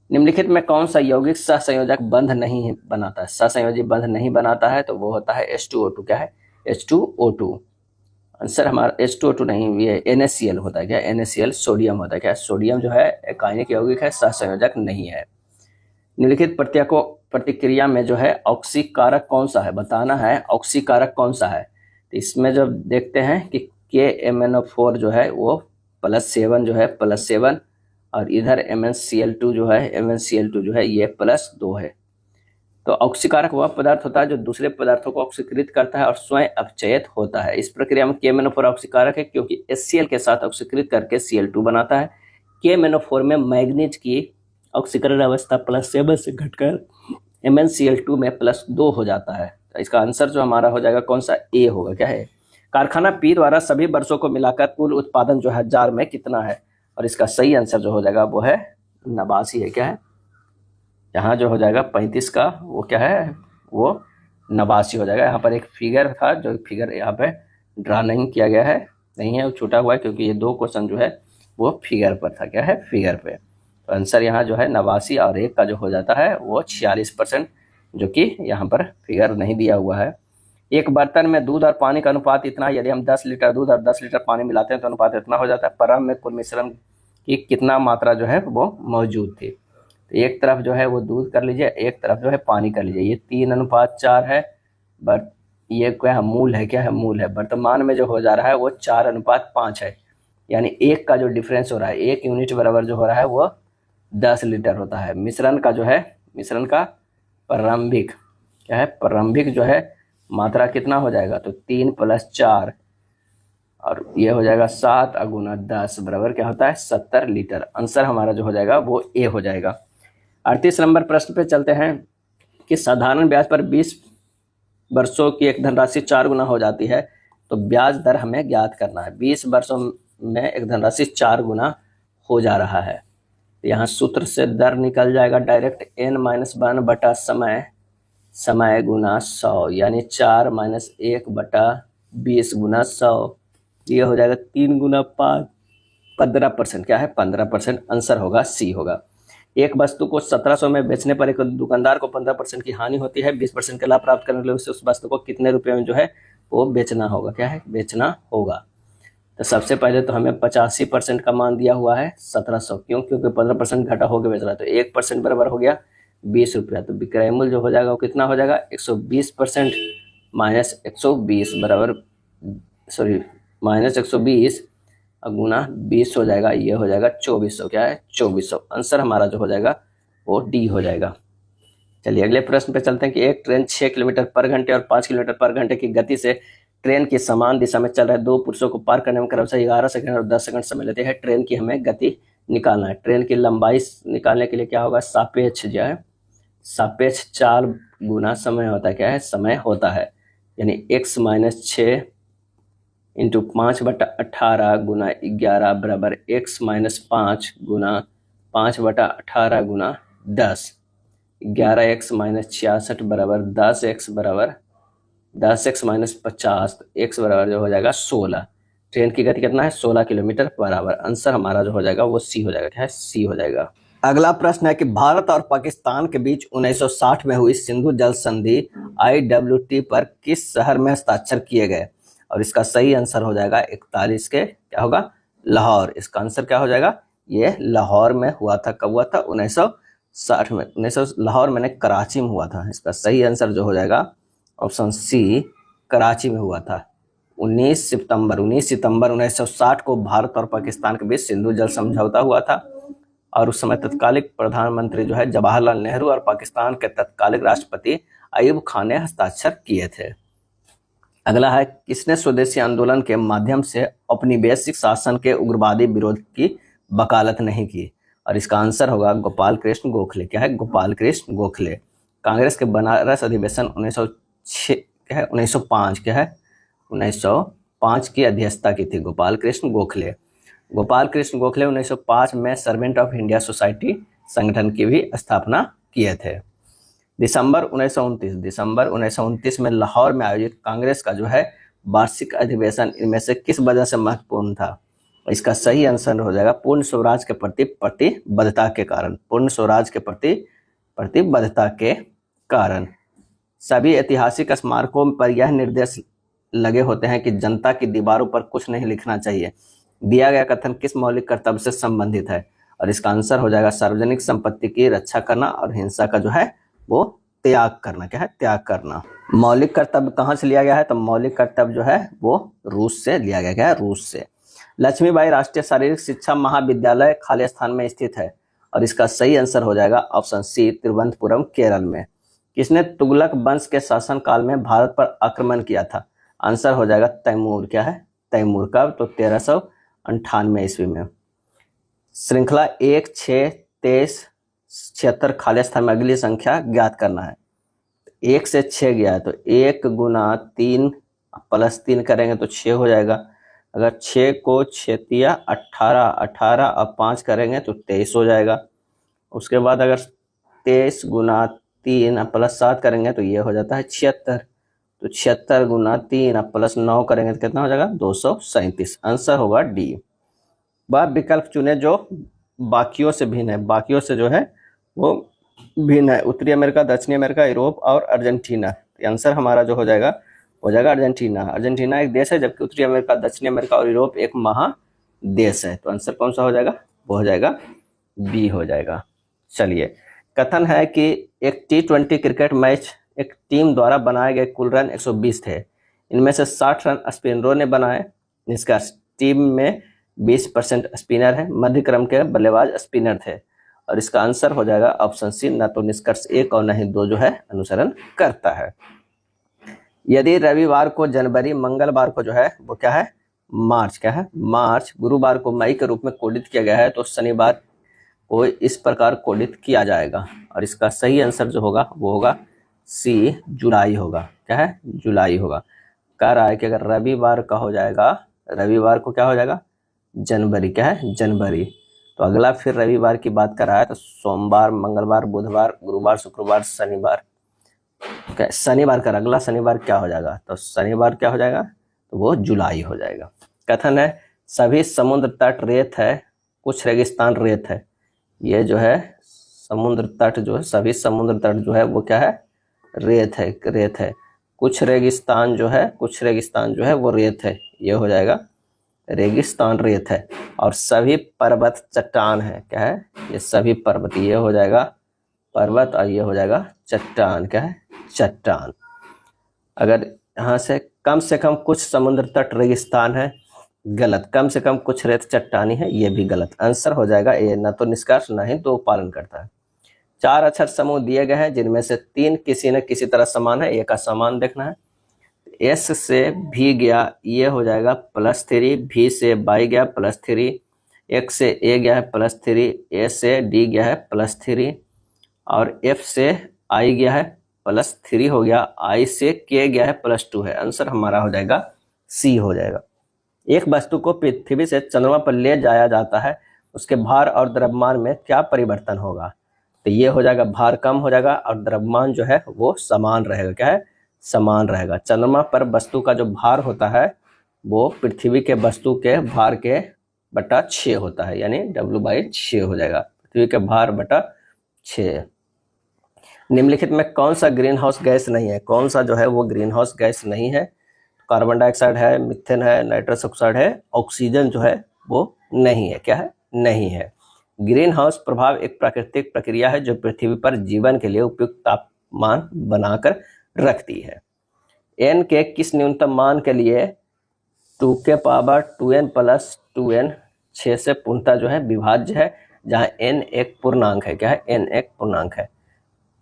निम्नलिखित में कौन सा यौगिक सहसंयोजक बंध नहीं बनाता है, सहसंयोजी बंध नहीं बनाता है, तो वो होता है H2O2, क्या है, H2O2। आंसर हमारा H2O2 नहीं, ये NaCl होता है, क्या, NaCl सोडियम होता है, क्या, सोडियम जो है आयनिक यौगिक है, सहसंयोजक नहीं है। निम्नलिखित प्रतिक्रिया में जो है ऑक्सीकारक कौन सा है, बताना है ऑक्सीकारक कौन सा है। तो इसमें जब देखते हैं कि KMnO4 जो है वो +7 जो है +7, और इधर MnCl2 जो है ये +2 है। तो ऑक्सीकारक वह पदार्थ होता है जो दूसरे पदार्थों को ऑक्सीकृत करता है और स्वयं अपचयित होता है। इस प्रक्रिया में KMnO4 ऑक्सीकारक है क्योंकि HCl के साथ ऑक्सीकृत करके Cl2 बनाता है। KMnO4 में मैग्नीज की ऑक्सीकरण अवस्था +7 से घटकर MnCl2 में +2 हो जाता है। तो इसका आंसर जो हमारा हो जाएगा कौन सा, A होगा, क्या है। कारखाना P द्वारा सभी वर्षों को मिलाकर कुल उत्पादन जो है 1000 में कितना है, और इसका सही आंसर जो हो जाएगा वो है 89 है, क्या है। यहाँ जो हो जाएगा 35 का वो क्या है, वो 89 हो जाएगा। यहाँ पर एक फिगर था, जो फिगर यहाँ पे ड्रा नहीं किया गया है, नहीं है, वो छूटा हुआ है क्योंकि ये 2 क्वेश्चन जो है वो फिगर पर था, क्या है, फिगर पे। तो आंसर यहाँ जो है 89 और 1 का जो हो जाता है वो 46%, जो कि यहाँ पर फिगर नहीं दिया हुआ है। एक बर्तन में दूध और पानी का अनुपात इतना, यदि हम 10 लीटर दूध और 10 लीटर पानी मिलाते हैं तो अनुपात इतना हो जाता है। परम में कुल मिश्रण की कितना मात्रा जो है वो मौजूद थी। तो एक तरफ जो है वो दूध कर लीजिए, एक तरफ जो है पानी कर लीजिए। ये 3:4 है, बट ये क्या है, मूल है, क्या है, मूल है। वर्तमान में जो हो जा रहा है वो 4:5 है, यानी 1 का जो डिफरेंस हो रहा है, 1 यूनिट बराबर जो हो रहा है वो 10 लीटर होता है। मिश्रण का जो है, मिश्रण का प्रारंभिक, क्या है, प्रारंभिक जो है मात्रा कितना हो जाएगा, तो 3 + 4, और ये हो जाएगा 7 × 10 बराबर क्या होता है, 70 लीटर। आंसर हमारा जो हो जाएगा वो A हो जाएगा। 38 नंबर प्रश्न पे चलते हैं कि साधारण ब्याज पर 20 वर्षों की एक धनराशि 4 गुना हो जाती है, तो ब्याज दर हमें ज्ञात करना है। 20 वर्षों में एक धनराशि 4 गुना हो जा रहा है, तो यहाँ सूत्र से दर निकल जाएगा डायरेक्ट, n-1 बटा समय गुना 100, यानी 4 - 1 बटा 20 गुना 100, ये हो जाएगा 3 × 5, 15%, क्या है, 15%। आंसर होगा C होगा। एक वस्तु को 1700 में बेचने पर एक दुकानदार को 15% की हानि होती है। 20% का लाभ प्राप्त करने के लिए उस वस्तु को कितने रुपए में जो है वो बेचना होगा, क्या है, बेचना होगा। तो सबसे पहले तो हमें 85% का मान दिया हुआ है 1700, क्यों, क्योंकि 15% घटा होकर बेच रहा है, तो 1% बराबर हो गया 20 रुपया। तो विक्रय मूल्य जो हो जाएगा वो कितना हो जाएगा, 120% -120 बराबर, सॉरी -120 गुना 20 हो जाएगा, ये हो जाएगा 2400, क्या है, 2400। आंसर हमारा जो हो जाएगा वो D हो जाएगा। चलिए अगले प्रश्न पे चलते हैं कि एक ट्रेन 6 किलोमीटर पर घंटे और 5 किलोमीटर पर घंटे की गति से ट्रेन की समान दिशा में चल रहे 2 पुरुषों को पार करने में क्रमशः 11 सेकंड और 10 सेकंड समय लेते हैं। ट्रेन की हमें गति निकालना है। ट्रेन की लंबाई निकालने के लिए क्या होगा, सापेक्ष जो है, सापेक्ष 4 गुना समय होता है, क्या है, समय होता है, यानी x - 6 × 5/18 गुना 11 बराबर x - 5 गुना 5/18 गुना 10। 11x - 66 बराबर 10x बराबर 10x - 50, तो x बराबर जो हो जाएगा 16। ट्रेन की गति कितना है, 16 किलोमीटर पर आवर। आंसर हमारा जो हो जाएगा वो C हो जाएगा, क्या है, C हो जाएगा। अगला प्रश्न है कि भारत और पाकिस्तान के बीच 1960 में हुई सिंधु जल संधि IWT पर किस शहर में हस्ताक्षर किए गए? और इसका सही आंसर हो जाएगा 41 के क्या होगा? लाहौर। इसका आंसर क्या हो जाएगा? ये लाहौर में हुआ था। कब हुआ था? 1960 में। 1900 लाहौर मैंने कराची में हुआ था। इसका सही आंसर जो हो जाएगा ऑप्शन सी, कराची में हुआ था। 19 सितंबर 1960 को भारत और पाकिस्तान के बीच सिंधु जल समझौता हुआ था और उस समय तत्कालिक प्रधानमंत्री जो है जवाहरलाल नेहरू और पाकिस्तान के तत्कालिक राष्ट्रपति अयूब खान ने हस्ताक्षर किए थे। अगला है, किसने स्वदेशी आंदोलन के माध्यम से औपनिवेशिक शासन के उग्रवादी विरोध की वकालत नहीं की? और इसका आंसर होगा गोपाल कृष्ण गोखले। क्या है? गोपाल कृष्ण गोखले। कांग्रेस के बनारस अधिवेशन 1905 क्या है? 1905 की अध्यक्षता की थी गोपाल कृष्ण गोखले। गोपाल कृष्ण गोखले 1905 में सर्वेंट ऑफ इंडिया सोसाइटी संगठन की भी स्थापना किए थे। दिसंबर 1929 में लाहौर में आयोजित कांग्रेस का जो है वार्षिक अधिवेशन इनमें से किस वजह से महत्वपूर्ण था? इसका सही आंसर हो जाएगा पूर्ण स्वराज के प्रति प्रतिबद्धता के कारण। पूर्ण स्वराज के प्रति प्रतिबद्धता के कारण। सभी ऐतिहासिक स्मारकों पर यह निर्देश लगे होते हैं कि जनता की दीवारों पर कुछ नहीं लिखना चाहिए। दिया गया कथन किस मौलिक कर्तव्य से संबंधित है? और इसका आंसर हो जाएगा सार्वजनिक संपत्ति की रक्षा करना और हिंसा का जो है वो त्याग करना। क्या है? त्याग करना। मौलिक कर्तव्य कहाँ से लिया गया है? तो मौलिक कर्तव्य जो है वो रूस से लिया गया है, रूस से। लक्ष्मीबाई राष्ट्रीय शारीरिक शिक्षा महाविद्यालय खालिस्तान में स्थित है और इसका सही आंसर हो जाएगा ऑप्शन सी, तिरुवनंतपुरम, केरल में। किसने तुगलक वंश के शासनकाल में भारत पर आक्रमण किया था? आंसर हो जाएगा तैमूर। क्या है? तैमूर। कब? तो 1398 ईस्वी में। श्रृंखला 1, 6, 23, 76 खालिस्तान में अगली संख्या ज्ञात करना है। 1 से 6 गया है तो 1 गुना 3 प्लस 3 करेंगे तो 6 हो जाएगा। अगर 6 को 6 तिया 18, 18 और 5 करेंगे तो 23 हो जाएगा। उसके बाद अगर 23 गुना 3 प्लस 7 करेंगे तो ये हो जाता है 76। तो 76 गुना 3 प्लस 9 करेंगे तो कितना हो जाएगा? 237। आंसर होगा डी। वह विकल्प चुने जो बाकियों से भिन्न है। बाकियों से जो है वो भिन्न है। उत्तरी अमेरिका, दक्षिणी अमेरिका, यूरोप और अर्जेंटीना। आंसर हमारा जो हो जाएगा अर्जेंटीना। अर्जेंटीना एक देश है जबकि उत्तरी अमेरिका, दक्षिणी अमेरिका और यूरोप एक महादेश है। तो आंसर कौन सा हो जाएगा? वो हो जाएगा बी हो जाएगा। चलिए, कथन है कि एक T20 क्रिकेट मैच एक टीम द्वारा बनाए गए कुल रन 120 थे। इनमें से 60 रन स्पिनरों ने बनाए, जिसका टीम में 20% स्पिनर है। मध्य क्रम के बल्लेबाज स्पिनर थे और इसका आंसर हो जाएगा ऑप्शन सी, न तो निष्कर्ष 1 और न ही 2 जो है अनुसरण करता है। यदि रविवार को जनवरी, मंगलवार को जो है वो क्या है? मार्च। क्या है? मार्च। गुरुवार को मई के रूप में कोडित किया गया है तो शनिवार को इस प्रकार कोडित किया जाएगा और इसका सही आंसर जो होगा वो होगा सी, जुलाई होगा। क्या है? जुलाई होगा। कह रहा है कि अगर रविवार का हो जाएगा, रविवार को क्या हो जाएगा? जनवरी। क्या है? जनवरी। तो अगला फिर रविवार की बात कर रहा है तो सोमवार, मंगलवार, बुधवार, गुरुवार, शुक्रवार, शनिवार। शनिवार का अगला शनिवार क्या हो जाएगा? तो शनिवार क्या हो जाएगा? तो वो जुलाई हो जाएगा। कथन है सभी समुद्र तट रेत है, कुछ रेगिस्तान रेत है। ये जो है समुद्र तट जो है, सभी समुद्र तट जो है वो क्या है? रेत है, रेत है। कुछ रेगिस्तान जो है वो रेत है। ये हो जाएगा रेगिस्तान रेत है। और सभी पर्वत चट्टान है। क्या है? ये सभी पर्वत। ये हो जाएगा पर्वत और ये हो जाएगा चट्टान। क्या है? चट्टान। अगर यहाँ से कम कुछ समुद्र तट रेगिस्तान है, गलत। कम से कम कुछ रेत चट्टानी है, ये भी गलत। आंसर हो जाएगा ए, न तो निष्कर्ष न ही तो पालन करता है। 4 अक्षर समूह दिए गए हैं जिनमें से 3 किसी न किसी तरह समान है। एक असमान देखना है। एस से भी गया, ये हो जाएगा +3। भी से बाई गया +3। एक्स से ए गया है +3। ए से डी गया है +3 और एफ से आई गया है +3 हो गया। आई से के गया है +2 है। आंसर हमारा हो जाएगा सी हो जाएगा। एक वस्तु को पृथ्वी से चंद्रमा पर ले जाया जाता है, उसके भार और द्रव्यमान में क्या परिवर्तन होगा? तो ये हो जाएगा भार कम हो जाएगा और द्रव्यमान जो है वो समान रहेगा। क्या है? समान रहेगा। चंद्रमा पर वस्तु का जो भार होता है वो पृथ्वी के वस्तु के भार के बटा 6 होता है, यानी W/6 हो जाएगा। पृथ्वी के भार बटा 6। निम्नलिखित में कौन सा ग्रीन हाउस गैस नहीं है? कौन सा जो है वो ग्रीन हाउस गैस नहीं है? कार्बन डाइऑक्साइड है, मीथेन है, नाइट्रस ऑक्साइड है, ऑक्सीजन जो है वो नहीं है। क्या है? नहीं है। ग्रीन हाउस प्रभाव एक प्राकृतिक प्रक्रिया है जो पृथ्वी पर जीवन के लिए उपयुक्त तापमान बनाकर रखती है। n के किस न्यूनतम मान के लिए 2 के पावर 2n प्लस 2n 6 से पूर्णतः जो है विभाज्य है, जहां n एक पूर्णांक है। क्या है? n एक पूर्णांक है।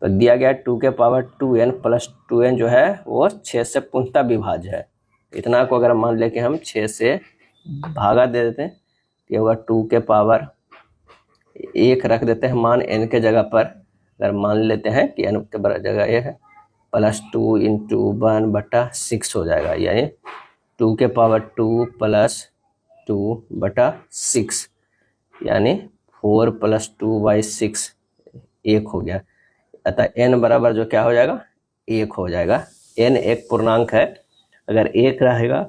तो दिया गया 2 के पावर 2n प्लस 2n जो है वो 6 से पूर्णतः विभाज्य है। इतना को अगर मान ले कि हम 6 से भागा दे देते हैं, ये होगा 2 के पावर 1 रख देते हैं मान n के जगह पर। अगर मान लेते हैं कि n के बराबर जगह ये है, प्लस 2 इंटू 1 बटा 6 हो जाएगा, यानी 2 के पावर 2 प्लस 2 बटा 6, यानी 4 प्लस 2 बाई 6 1 हो गया। अतः n बराबर जो क्या हो जाएगा? 1 हो जाएगा। n एक पूर्णांक है, अगर 1 रहेगा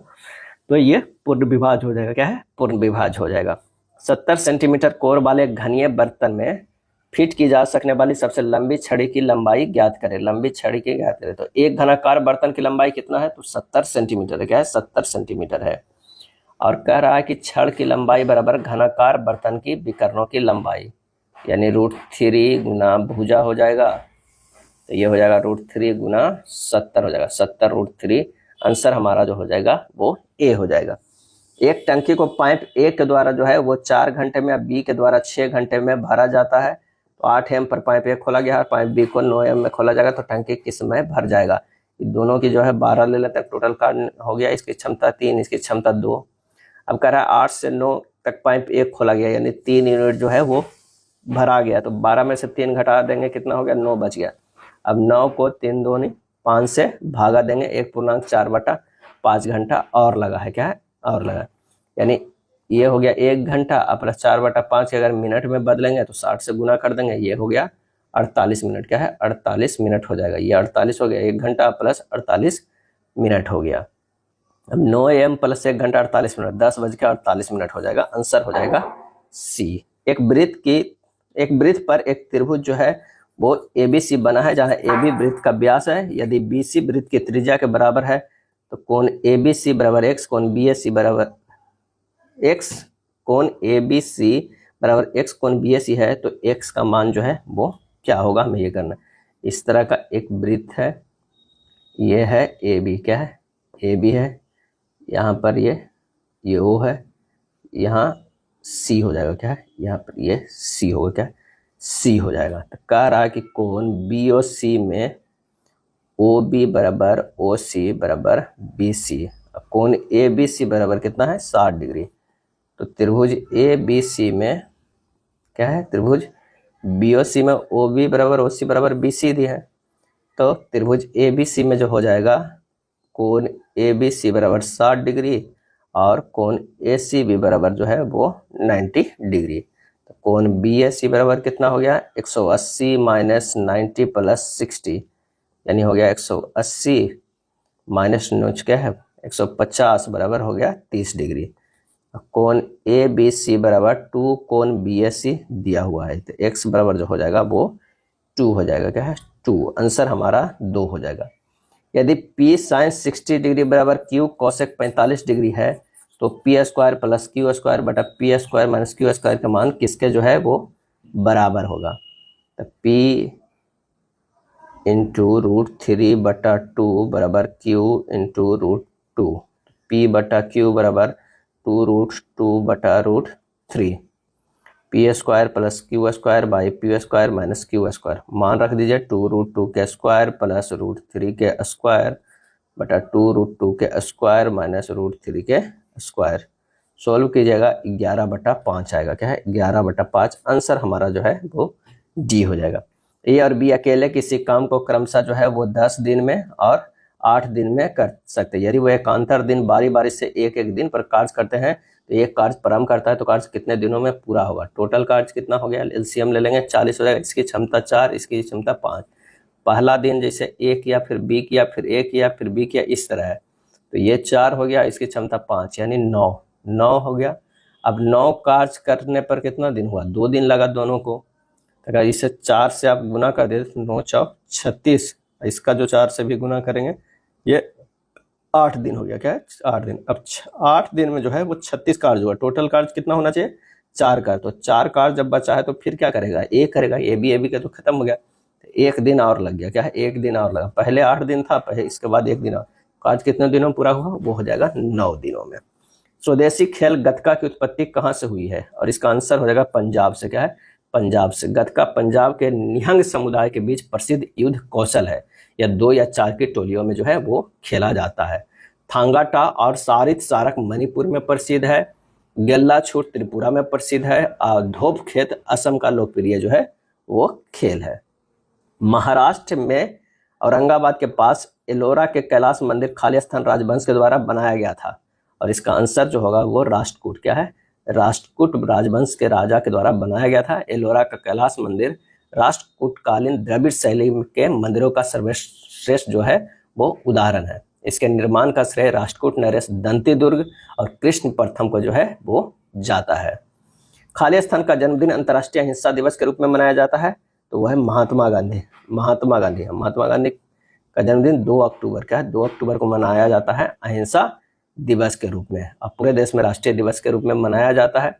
तो ये पूर्ण विभाज्य हो जाएगा। क्या है? पूर्ण विभाज्य हो जाएगा। 70 सेंटीमीटर कोर वाले घनीय बर्तन में फिट की जा सकने वाली सबसे लंबी छड़ी की लंबाई ज्ञात करें। लंबी छड़ी की ज्ञात करें। तो एक घनाकार बर्तन की लंबाई कितना है? तो 70 सेंटीमीटर है। क्या है? 70 सेंटीमीटर है। और कह रहा है कि छड़ की लंबाई बराबर घनाकार बर्तन की विकर्णों की लंबाई, यानी √3 गुना भुजा हो जाएगा। तो ये हो जाएगा √3 गुना 70 हो जाएगा। 70 √3, आंसर हमारा जो हो जाएगा वो ए हो जाएगा। एक टंकी को पाइप ए के द्वारा जो है वो 4 घंटे में, बी के द्वारा 6 घंटे में भरा जाता है। तो 8 एम पर पाइप ए खोला गया है, पाइप बी को 9 एम में खोला जाएगा। तो टंकी किस समय भर जाएगा? दोनों की जो है 12 ले लेते हैं, टोटल का हो गया। इसकी क्षमता 3, इसकी क्षमता 2। अब कह रहा है 8 से 9 तक पाइप ए खोला गया, यानी 3 यूनिट जो है वो भरा गया। तो 12 में से 3 घटा देंगे, कितना हो गया? 9 बच गया। अब 9 को 3 दूनी 5 से भागा देंगे, 1.4 बटा 5 घंटा और लगा है। क्या है? और लगा, यानी ये हो गया 1 घंटा प्लस 4 बटा 5 अगर मिनट में बदलेंगे तो 60 से गुना कर देंगे, ये हो गया 48 मिनट। क्या है? 48 मिनट हो जाएगा। ये 48 हो गया, 1 घंटा प्लस 48 मिनट हो गया। अब 9 AM प्लस 1 घंटा 48 मिनट, 10:48 मिनट हो जाएगा। आंसर हो जाएगा सी। एक वृत्त पर एक त्रिभुज जो है वो ABC बना है, जहां AB वृत्त का व्यास है। यदि BC वृत्त की त्रिज्या के बराबर है तो कोण ABC बराबर x, कोण BAC बराबर x, कोण ABC बराबर x, कोण BAC है तो x का मान जो है वो क्या होगा, हमें ये करना है। इस तरह का एक वृत्त है, ये है AB। क्या है? AB है। यहाँ पर ये O है, यहाँ C हो जाएगा। क्या है? यहाँ पर ये C होगा। क्या? C हो जाएगा। तो कह रहा है कि कोण BOC में OB बराबर OC बराबर BC, कोण ABC बराबर कितना है? 60 डिग्री। तो त्रिभुज ABC में क्या है? त्रिभुज BOC में OB बराबर OC बराबर BC दी है। तो त्रिभुज ABC में जो हो जाएगा कोण ABC बराबर 60 डिग्री और कोण ACB बराबर जो है वो 90 डिग्री। तो कोण BAC बराबर कितना हो गया? 180 माइनस 90 प्लस 60, यानी हो गया 180 माइनस 9 क्या है? 150 बराबर हो गया 30 डिग्री। कोण ABC बराबर 2 कोण BAC दिया हुआ है, तो x बराबर जो हो जाएगा वो 2 हो जाएगा। क्या है? 2। आंसर हमारा 2 हो जाएगा। यदि P sin 60 डिग्री बराबर Q cosec 45 डिग्री है तो P² प्लस Q² बटा P² माइनस Q² का मान किसके जो है वो बराबर होगा? तो P इंटू √3 बटा 2 बराबर Q इंटू √2। P बटा Q बराबर 2√2 बटा √3, P² plus Q² by P² minus Q²। मान रख दीजिए 2√2 के स्क्वायर प्लस √3 के स्क्वायर बटा 2√2 के स्क्वायर माइनस √3 के स्क्वायर। सोल्व कीजिएगा, 11/5 आएगा। क्या है? 11/5। आंसर हमारा जो है वो डी हो जाएगा। ए और बी अकेले किसी काम को क्रमशः जो है वो 10 दिन में और 8 दिन में कर सकते हैं। यदि वो एकांतर दिन बारी बारी से एक एक दिन पर कार्य करते हैं तो एक कार्य प्रारंभ करता है तो कार्य कितने दिनों में पूरा होगा? टोटल कार्य कितना हो गया? एलसीएम ले लेंगे, 40 हो जाएगा। इसकी क्षमता 4, इसकी क्षमता 5। पहला दिन जैसे ए किया, फिर बी किया, फिर ए किया, फिर बी किया, इस तरह है। तो ये 4 हो गया, इसकी क्षमता 5, यानी 9 हो गया। अब 9 कार्य करने पर कितना दिन हुआ? 2 दिन लगा दोनों को। अगर इसे 4 से आप गुना कर दे तो 9 चौक 36, इसका जो 4 से भी गुना करेंगे ये 8 दिन हो गया। क्या है? 8 दिन। अब 8 दिन में जो है वो 36 कार्य हुआ। टोटल कार्य कितना होना चाहिए? 4 कार्य। तो 4 कार्य जब बचा है तो फिर क्या करेगा? ए करेगा। ए बी का तो खत्म हो गया, एक दिन और लग गया। क्या है? एक दिन और लगा। पहले 8 दिन था, पहले इसके बाद एक दिन और। कार्य कितने दिनों में पूरा हुआ? वो हो जाएगा 9 दिनों में। स्वदेशी खेल गतका की उत्पत्ति कहाँ से हुई है? और इसका आंसर हो जाएगा पंजाब से। क्या है? पंजाब से। गतका पंजाब के निहंग समुदाय के बीच प्रसिद्ध युद्ध कौशल है। या 2 या 4 की टोलियों में जो है वो खेला जाता है। थांगाटा और सारित सारक मणिपुर में प्रसिद्ध है। गेल्ला छूट त्रिपुरा में प्रसिद्ध है। और धोप खेत असम का लोकप्रिय जो है वो खेल है। महाराष्ट्र में औरंगाबाद के पास एलोरा के कैलाश मंदिर खालिस्तान राजवंश के द्वारा बनाया गया था। और इसका आंसर जो होगा वो राष्ट्रकूट। क्या है? राष्ट्रकूट राजवंश के राजा के द्वारा बनाया गया था। एलोरा का कैलाश मंदिर राष्ट्रकूटकालीन द्रविड़ शैली के मंदिरों का सर्वश्रेष्ठ जो है वो उदाहरण है। इसके निर्माण का श्रेय राष्ट्रकूट नरेश दंतीदुर्ग और कृष्ण प्रथम को जो है वो जाता है। खालिस्तान का जन्मदिन अंतर्राष्ट्रीय अहिंसा दिवस के रूप में मनाया जाता है, तो वह है महात्मा गांधी। महात्मा गांधी का जन्मदिन 2 अक्टूबर। क्या है? 2 अक्टूबर को मनाया जाता है अहिंसा दिवस के रूप में। अब पूरे देश में राष्ट्रीय दिवस के रूप में मनाया जाता है।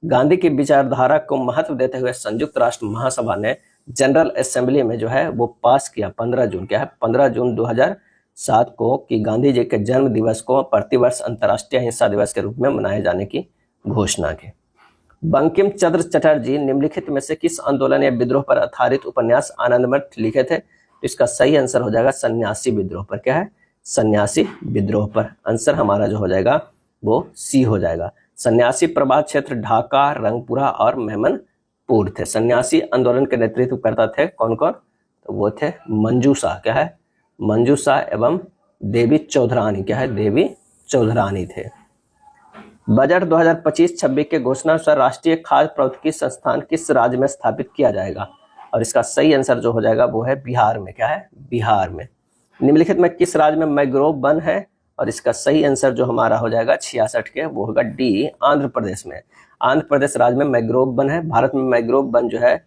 गांधी की विचारधारा को महत्व देते हुए संयुक्त राष्ट्र महासभा ने जनरल असेंबली में जो है वो पास किया 15 जून। क्या है? 15 जून 2007 को कि गांधी जी के जन्म दिवस को प्रतिवर्ष अंतर्राष्ट्रीय अहिंसा दिवस के रूप में मनाए जाने की घोषणा की। बंकिम चंद्र चटर्जी निम्नलिखित में से किस आंदोलन या विद्रोह पर आधारित उपन्यास आनंदमठ लिखे थे? तो इसका सही आंसर हो जाएगा सन्यासी विद्रोह पर। क्या है? सन्यासी विद्रोह पर। आंसर हमारा जो हो जाएगा वो सी हो जाएगा। सन्यासी प्रभात क्षेत्र ढाका, रंगपुरा और मेमनपुर थे। सन्यासी आंदोलन के नेतृत्व करता थे कौन कौन? तो वो थे मंजू शाह। क्या है? मंजू शाह एवं देवी चौधरानी। क्या है? देवी चौधरानी थे। बजट 2025-26 के घोषणा अनुसार राष्ट्रीय खाद्य प्रौद्योगिकी संस्थान किस राज्य में स्थापित किया जाएगा? और इसका सही आंसर जो हो जाएगा वो है बिहार में। क्या है? बिहार में। निम्नलिखित में किस राज्य में मैंग्रोव वन है? और इसका सही आंसर जो हमारा हो जाएगा 66 के, वो होगा डी, आंध्र प्रदेश में। आंध्र प्रदेश राज्य में मैंग्रोव वन है। भारत में मैंग्रोव वन जो है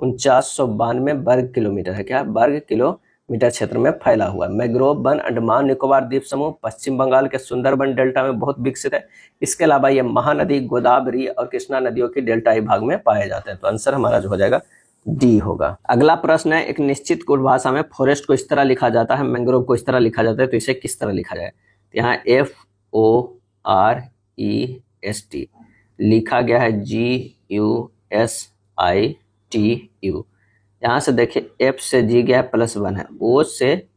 4992 वर्ग किलोमीटर है। क्या? वर्ग किलोमीटर क्षेत्र में फैला हुआ है। मैंग्रोव वन अंडमान निकोबार द्वीप समूह, पश्चिम बंगाल के सुंदरबन डेल्टा में बहुत विकसित है। इसके अलावा ये महानदी, गोदावरी और कृष्णा नदियों की डेल्टाई भाग में पाए जाते हैं। तो आंसर हमारा जो हो जाएगा डी होगा। अगला प्रश्न है, एक निश्चित कुल भाषा में फॉरेस्ट को इस तरह लिखा जाता है, मैंग्रोव को इस तरह लिखा जाता है, तो इसे किस तरह लिखा जाए? यहाँ FOREST लिखा गया है GUSITU। यहाँ से देखिए F से G गया है +1 है, O से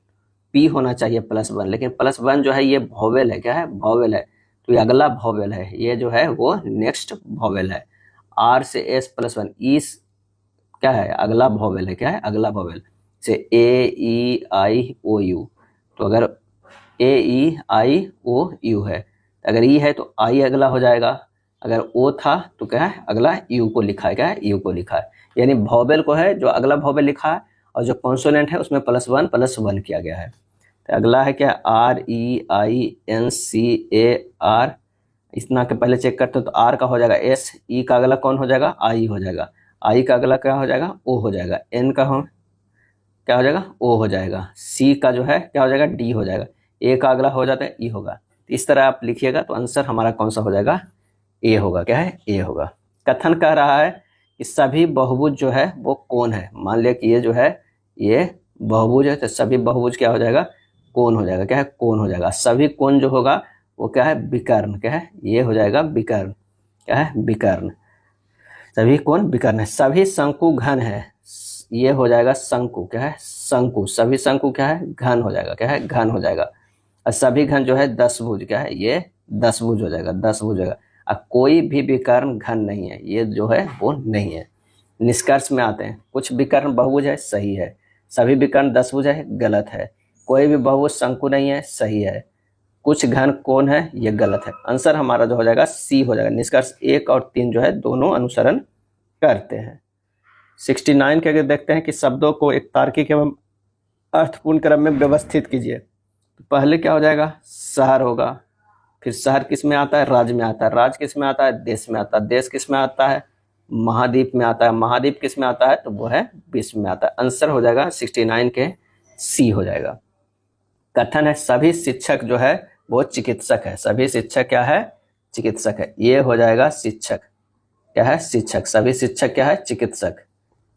P होना चाहिए +1, लेकिन +1 जो है ये वोवेल है। क्या है? वोवेल है, तो ये अगला वोवेल है, ये जो है वो नेक्स्ट वोवेल है। R से S +1, E क्या है? अगला वोवेल है। क्या है? अगला वोवेल से AEIOU, तो अगर AEIOU है, अगर E है तो I अगला हो जाएगा। अगर O था तो क्या है? अगला U को लिखा है। क्या है? U को लिखा है, यानी वोवेल को है जो अगला वोवेल लिखा है, और जो कॉन्सोनेंट है उसमें +1 किया गया है। तो अगला है क्या? REINCAR। इतना के पहले चेक करते हो तो R का हो जाएगा S, E का अगला कौन हो जाएगा? I हो जाएगा, I का अगला क्या हो जाएगा? O हो जाएगा, N का हो क्या हो जाएगा? O हो जाएगा, C का जो है क्या हो जाएगा? D हो जाएगा, A का अगला हो जाता है E होगा। इस तरह आप लिखिएगा तो आंसर हमारा कौन सा हो जाएगा? A होगा। क्या है? A होगा। कथन कह रहा है कि सभी बहुभुज जो है वो कौन है? मान लिया कि ये जो है ये बहुभुज है, तो सभी बहुभुज क्या हो जाएगा? कौन हो जाएगा। क्या है? कौन हो जाएगा। सभी कौन जो होगा वो क्या है? विकर्ण। क्या है? ये हो जाएगा विकर्ण। क्या है? विकर्ण। सभी कौन? विकर्ण है। सभी शंकु घन है, ये हो जाएगा शंकु। क्या है? शंकु। सभी शंकु क्या है? घन हो जाएगा। क्या है? घन हो जाएगा। और सभी घन जो है 10 भुज। क्या है? ये 10 भुज हो जाएगा, 10 भुज होगा। अब कोई भी विकर्ण घन नहीं है, ये जो है वो नहीं है। निष्कर्ष में आते हैं, कुछ विकर्ण बहुभुज है, सही है। सभी विकर्ण 10 भुज है, गलत है। कोई भी बहुभुज शंकु नहीं है, सही है। कुछ घन कौन है, ये गलत है। आंसर हमारा जो हो जाएगा सी हो जाएगा। निष्कर्ष 1 और 3 जो है दोनों अनुसरण करते हैं। 69 के अगर देखते हैं कि शब्दों को एक तार्किक एवं अर्थपूर्ण क्रम में व्यवस्थित कीजिए, तो पहले क्या हो जाएगा? शहर होगा। फिर शहर किस में आता है? राज्य में आता है। राज्य किस में आता है? देश में आता है। देश किस में आता है? महाद्वीप में आता है। महाद्वीप किस में आता है? तो वो है विश्व में आता है। आंसर हो जाएगा 69 के सी हो जाएगा। कथन है सभी शिक्षक जो है वो चिकित्सक है। सभी शिक्षक क्या है? चिकित्सक है। ये हो जाएगा शिक्षक, क्या है? शिक्षक। सभी शिक्षक क्या है? चिकित्सक।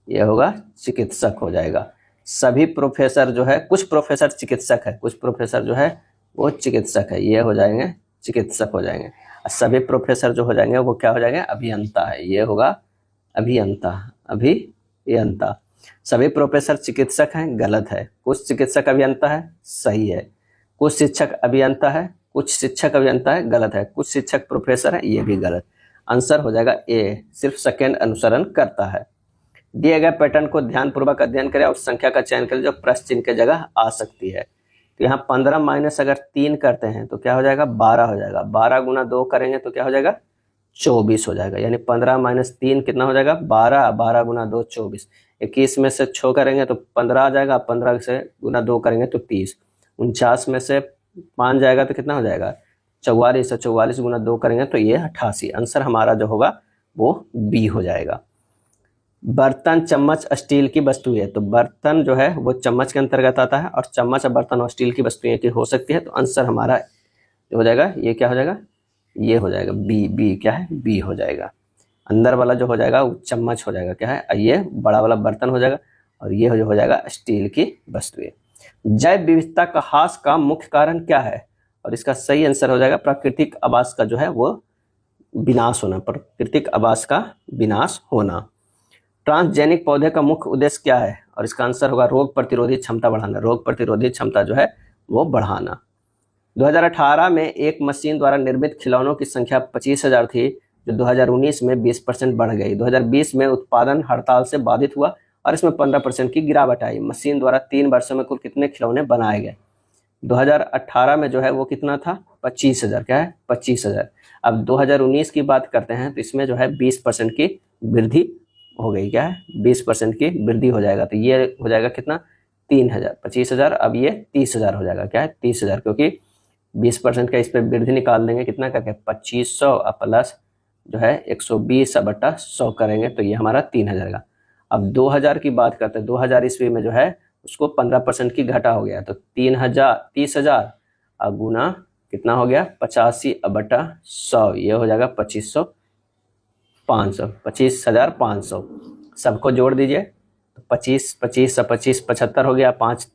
ये होगा चिकित्सक हो जाएगा। सभी प्रोफेसर जो है, कुछ प्रोफेसर चिकित्सक है, कुछ प्रोफेसर जो है वो चिकित्सक है। ये हो जाएंगे चिकित्सक हो जाएंगे। सभी प्रोफेसर जो हो जाएंगे वो क्या हो जाएंगे? अभियंता है। ये होगा अभियंता, अभियंता। सभी प्रोफेसर चिकित्सक हैं, गलत है। कुछ चिकित्सक अभियंता है, सही है। कुछ शिक्षक अभियंता है, कुछ शिक्षक अभियंता है, गलत है। कुछ शिक्षक प्रोफेसर है, ये भी गलत। आंसर हो जाएगा ए, सिर्फ सेकंड अनुसरण करता है। दिए गए पैटर्न को ध्यानपूर्वक अध्ययन करें और संख्या का चयन करें जो प्रश्न चिन्ह के जगह आ सकती है। तो यहाँ 15 माइनस अगर 3 करते हैं तो क्या हो जाएगा? 12 हो जाएगा। 12 गुना 2 करेंगे तो क्या हो जाएगा? 24 हो जाएगा। यानी 15 माइनस 3 कितना हो जाएगा? 12। 12 गुना 2 24। 21 में से 6 करेंगे तो 15 आ जाएगा। 15 से गुना 2 करेंगे तो 30। 49 में से 5 जाएगा तो कितना हो जाएगा? 44। 44 गुना 2 करेंगे तो ये 88। आंसर हमारा जो होगा वो बी हो जाएगा। बर्तन, चम्मच, स्टील की वस्तुएं। तो बर्तन जो है वो चम्मच के अंतर्गत आता है और चम्मच और बर्तन और स्टील की वस्तुएं की हो सकती है। तो आंसर हमारा जो हो जाएगा ये क्या हो जाएगा? ये हो जाएगा बी। बी क्या है? बी हो जाएगा। अंदर वाला जो हो जाएगा वो चम्मच हो जाएगा, क्या है? ये बड़ा वाला बर्तन हो जाएगा और ये हो जाएगा स्टील की वस्तुएं। जैव विविधता का ह्रास का मुख्य कारण क्या है? और इसका सही आंसर हो जाएगा प्राकृतिक आवास का जो है वो विनाश होना। प्राकृतिक आवास का विनाश होना। ट्रांसजेनिक पौधे का मुख्य उद्देश्य क्या है? और इसका आंसर होगा रोग प्रतिरोधी क्षमता बढ़ाना। रोग प्रतिरोधी क्षमता जो है वो बढ़ाना। 2018 में एक मशीन द्वारा निर्मित खिलौनों की संख्या 25,000 थी, जो 2019 में 20% बढ़ गई। 2020 में उत्पादन हड़ताल से बाधित हुआ और इसमें 15% की गिरावट आई। मशीन द्वारा 3 वर्षों में कुल कितने खिलौने बनाए गए? 2018 में जो है वो कितना था? 25,000, क्या है? 25,000। अब 2019 की बात करते हैं तो इसमें जो है 20% की वृद्धि हो गई, क्या है? 20% की वृद्धि हो जाएगा। तो ये हो जाएगा कितना? 3,000। 25,000 अब ये 30,000 हो जाएगा, क्या है? 30,000, क्योंकि 20% का इस पर वृद्धि निकाल देंगे कितना करके? 2500 प्लस जो है 120/100 करेंगे तो ये हमारा 3,000 का। अब 2000 की बात करते हैं। 2000 ईस्वी में जो है उसको 15% की घटा हो गया, तो 30,000 अब गुना कितना हो गया? 85/100, ये हो जाएगा 2500, 500, 25,500। सबको जोड़ दीजिए तो 25, 25 से 25 75 हो गया, 5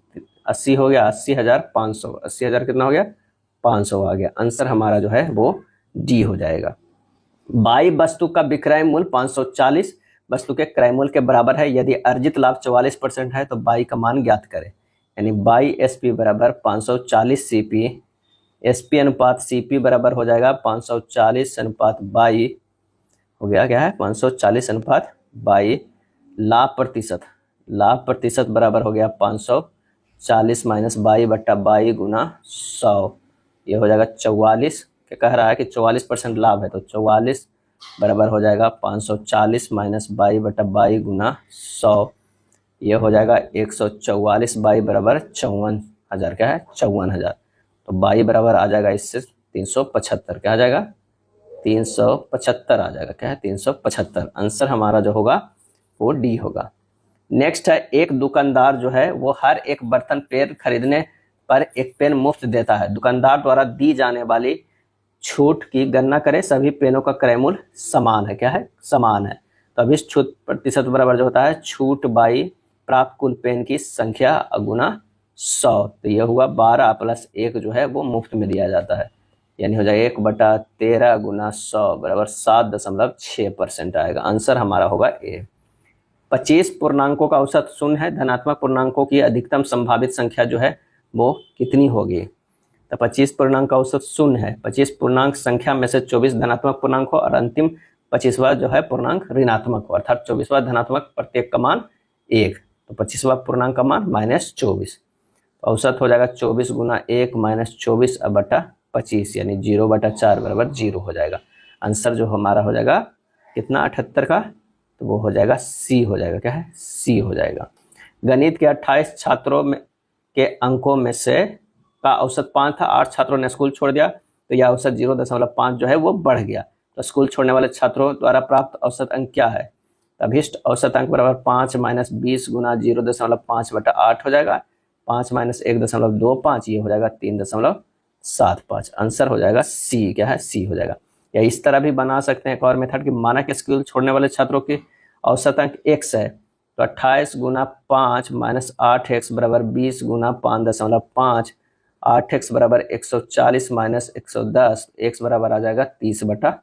80 हो गया, 80,500। 80,000 कितना हो गया? 500 आ गया। आंसर हमारा जो है वो डी हो जाएगा। बाई वस्तु का विक्रय मूल्य 540 वस्तु के क्रय मूल्य के बराबर है। यदि अर्जित लाभ 44% है तो बाई का मान ज्ञात करें। यानी बाई एसपी बराबर 540 सीपी। एसपी अनुपात सीपी बराबर हो जाएगा 540 अनुपात बाई हो गया, क्या है? 540 अनुपात बाई। लाभ प्रतिशत बराबर हो गया 540 माइनस बाई बट्टा बाई गुना 100, ये हो जाएगा 44। क्या कह रहा है कि 44% लाभ है, तो 44 बराबर हो जाएगा 540 माइनस बाई बट्टा बाई गुना 100, ये हो जाएगा 144। बाई बराबर 54,000, क्या है? 54,000। तो बाई बराबर आ जाएगा इससे 375, क्या आ जाएगा? 375 आ जाएगा, क्या है? 375। आंसर हमारा जो होगा वो डी होगा। नेक्स्ट है, एक दुकानदार जो है वो हर एक बर्तन पेन खरीदने पर एक पेन मुफ्त देता है। दुकानदार द्वारा दी जाने वाली छूट की गणना करें। सभी पेनों का क्रय मूल्य समान है, क्या है? समान है। तो अब इस छूट प्रतिशत बराबर जो होता है छूट बाई प्राप्त कुल पेन की संख्या गुना 100। तो यह हुआ 12 प्लस 1 जो है वो मुफ्त में दिया जाता है, यानी हो जाए 1/13 गुना 100 बराबर 7.6% आएगा। आंसर हमारा होगा ए। 25 पूर्णांकों का औसत शून्य है। धनात्मक पूर्णांकों की अधिकतम संभावित संख्या जो है वो कितनी होगी? तो 25 पूर्णांक का औसत शून्य है। 25 पूर्णांक संख्या में से 24 धनात्मक पूर्णांक हो और अंतिम 25वां जो है पूर्णांक ऋणात्मक हो, अर्थात 24वां धनात्मक, प्रत्येक का मान 1। तो 25वां पूर्णांक का मान -24। तो औसत हो जाएगा 24 गुना 1 माइनस 24/25, यानी 0/4 बराबर 0 हो जाएगा। आंसर जो हमारा हो जाएगा कितना? 78 का। तो वो हो जाएगा सी हो जाएगा, क्या है? सी हो जाएगा। गणित के 28 छात्रों में के अंकों में से का औसत 5 था। 8 छात्रों ने स्कूल छोड़ दिया तो यह औसत 0.5 जो है वो बढ़ गया। तो स्कूल छोड़ने वाले छात्रों द्वारा प्राप्त औसत अंक क्या है? अभिष्ट औसत अंक बराबर 5 माइनस 20 गुना 0.5/8 हो जाएगा। 5 माइनस 1.25 ये हो जाएगा 3.75। आंसर हो जाएगा सी। क्या है? सी हो जाएगा। या इस तरह भी बना सकते हैं एक और मेथड कि माना स्कूल छोड़ने वाले छात्रों के औसत अंक x है, तो 28 गुना 5 माइनस 8x बराबर 20 गुना 5.5। 8x बराबर 140 माइनस 110, x बराबर आ जाएगा 30/8,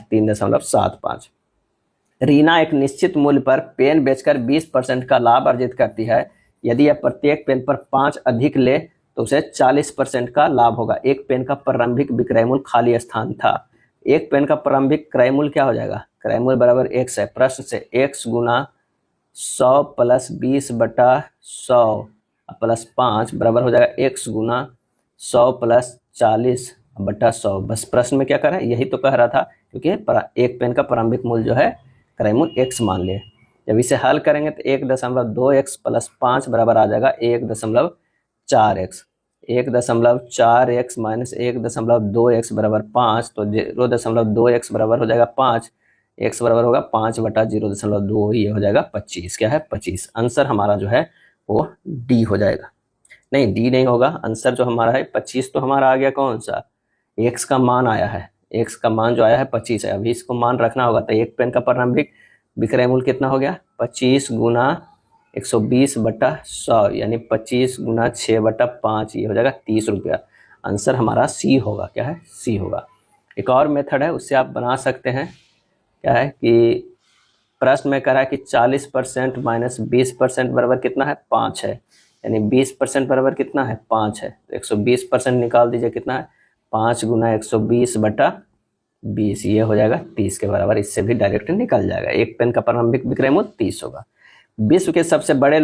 3.75। रीना एक निश्चित मूल्य पर पेन बेचकर 20% का लाभ अर्जित करती है। यदि यह प्रत्येक पेन पर 5 अधिक ले तो उसे 40% का लाभ होगा। एक पेन का प्रारंभिक विक्रय मूल्य खाली स्थान था। एक पेन का प्रारंभिक क्रय मूल्य क्या हो जाएगा? क्रय मूल्य बराबर x है। प्रश्न से x गुना 100 प्लस 20/100 प्लस 5 बराबर हो जाएगा x गुना 100 प्लस 40/100। बस प्रश्न में क्या कर रहा है? यही तो कह रहा था, क्योंकि एक पेन का प्रारंभिक मूल्य जो है क्रय मूल्य x मान लिए। जब इसे हल करेंगे तो 1.2x प्लस 5 बराबर आ जाएगा 1.4x। 1.4x माइनस 1.2x बराबर 5, तो 0.2x बराबर हो जाएगा 5। x बराबर होगा 5/0.2, ये हो जाएगा 25। क्या है? 25। आंसर हमारा जो है वो डी हो जाएगा। नहीं, डी नहीं होगा। आंसर जो हमारा है 25 तो हमारा आ गया कौन सा? x का मान आया है। x का मान जो आया है 25 है। अभी इसको मान रखना होगा। तो एक पेन का प्रारंभिक विक्रय मूल्य कितना हो गया? 25 गुना 120/100 यानी 25 गुना 6/5, ये हो जाएगा 30 रुपया। आंसर हमारा सी होगा। क्या है? सी होगा। एक और मेथड है, उससे आप बना सकते हैं। क्या है कि प्रश्न में कह रहा है कि 40% माइनस 20% बराबर कितना है? 5 है। यानी 20% बराबर कितना है? 5 है। तो 120% निकाल दीजिए, कितना है? 5 गुना 120/20, ये हो जाएगा 30 के बराबर। इससे भी डायरेक्ट निकल जाएगा। एक पेन का प्रारंभिक विक्रय मूल्य 30 होगा। विश्व के सबसे बड़े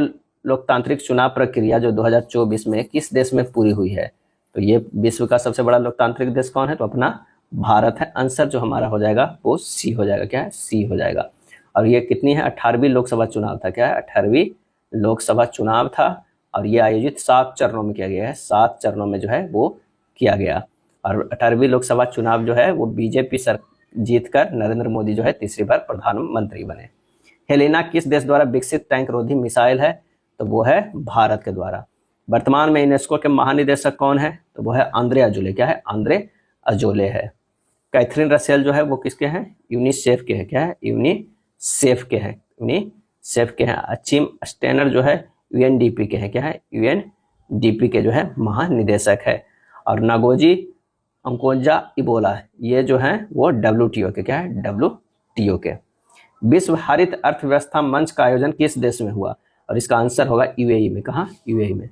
लोकतांत्रिक चुनाव प्रक्रिया जो 2024 में किस देश में पूरी हुई है? तो ये विश्व का सबसे बड़ा लोकतांत्रिक देश कौन है? तो अपना भारत है। आंसर जो हमारा हो जाएगा वो सी हो जाएगा। क्या है? सी हो जाएगा। और ये कितनी है? 18वीं लोकसभा चुनाव था। क्या है? 18वीं लोकसभा चुनाव था। और ये आयोजित 7 चरणों में किया गया है। 7 चरणों में जो है वो किया गया। और 18वीं लोकसभा चुनाव जो है वो बीजेपी सर जीतकर नरेंद्र मोदी जो है तीसरी बार प्रधानमंत्री बने। हेलेना किस देश द्वारा विकसित टैंक रोधी मिसाइल है? तो वो है भारत के द्वारा। वर्तमान में यूनेस्को के महानिदेशक कौन है? तो वो है आंद्रे अजोले। क्या है? आंद्रे अजोले है। कैथरीन रसेल जो है वो किसके हैं? यूनिसेफ के हैं। क्या है? यूनिसेफ के हैं। यूनिसेफ के हैं। अचिम स्टेनर जो है यूएनडीपी के हैं। क्या है? यूएनडीपी के जो है महानिदेशक है। और नागोजी अंकोजा इबोला ये जो हैं वो डब्ल्यूटीओ के। क्या है? डब्ल्यूटीओ के। विश्व हरित अर्थव्यवस्था मंच का आयोजन किस देश में हुआ? और इसका आंसर होगा यूएई में। कहाँ? यूएई में।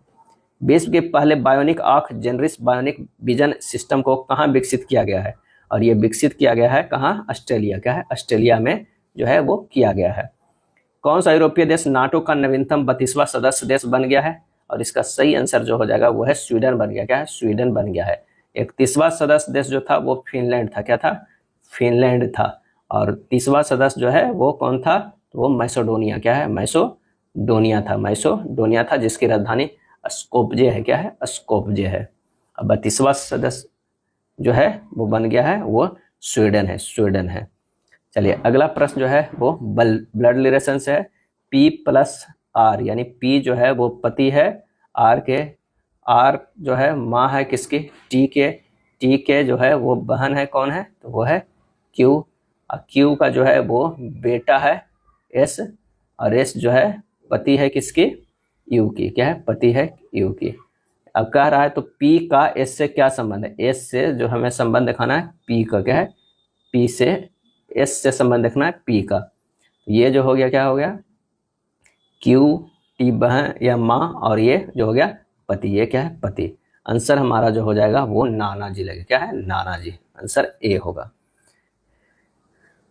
विश्व के पहले बायोनिक आंख जेनरिस बायोनिक विजन सिस्टम को कहाँ विकसित किया गया है? और ये विकसित किया गया है कहाँ? ऑस्ट्रेलिया। क्या है? ऑस्ट्रेलिया में जो है वो किया गया है। कौन सा यूरोपीय देश नाटो का नवीनतम 32वां सदस्य देश बन गया है? और इसका सही आंसर जो हो जाएगा वो है स्वीडन बन गया। क्या है? स्वीडन बन गया है। 31वां सदस्य देश जो था वो फिनलैंड था। क्या था? फिनलैंड था। और 30वां सदस्य जो है वो कौन था? तो वो मैसेडोनिया। क्या है? मैसेडोनिया था। मैसेडोनिया था, जिसकी राजधानी स्कोपजे है। क्या है? स्कोपजे है। अब 32वां सदस्य जो है वो बन गया है वो स्वीडन है। स्वीडन है। चलिए अगला प्रश्न जो है वो ब्लड रिलेशन से है। P प्लस R यानी P जो है वो पति है R जो है माँ है किसकी? T के जो है वो बहन है। कौन है? तो वो है Q। और Q का जो है वो बेटा है S। और S जो है पति है किसकी? U की। क्या है? पति है U की। अब कह रहा है तो P का S से क्या संबंध है? S से जो हमें संबंध दिखाना है P का। क्या है? P से S से संबंध देखना है P का। ये जो हो गया क्या हो गया? Q T बहन या माँ, और ये जो हो गया पति। ये क्या है? पति। आंसर हमारा जो हो जाएगा वो नाना जी लगेगा। क्या है? नाना जी। आंसर ए होगा।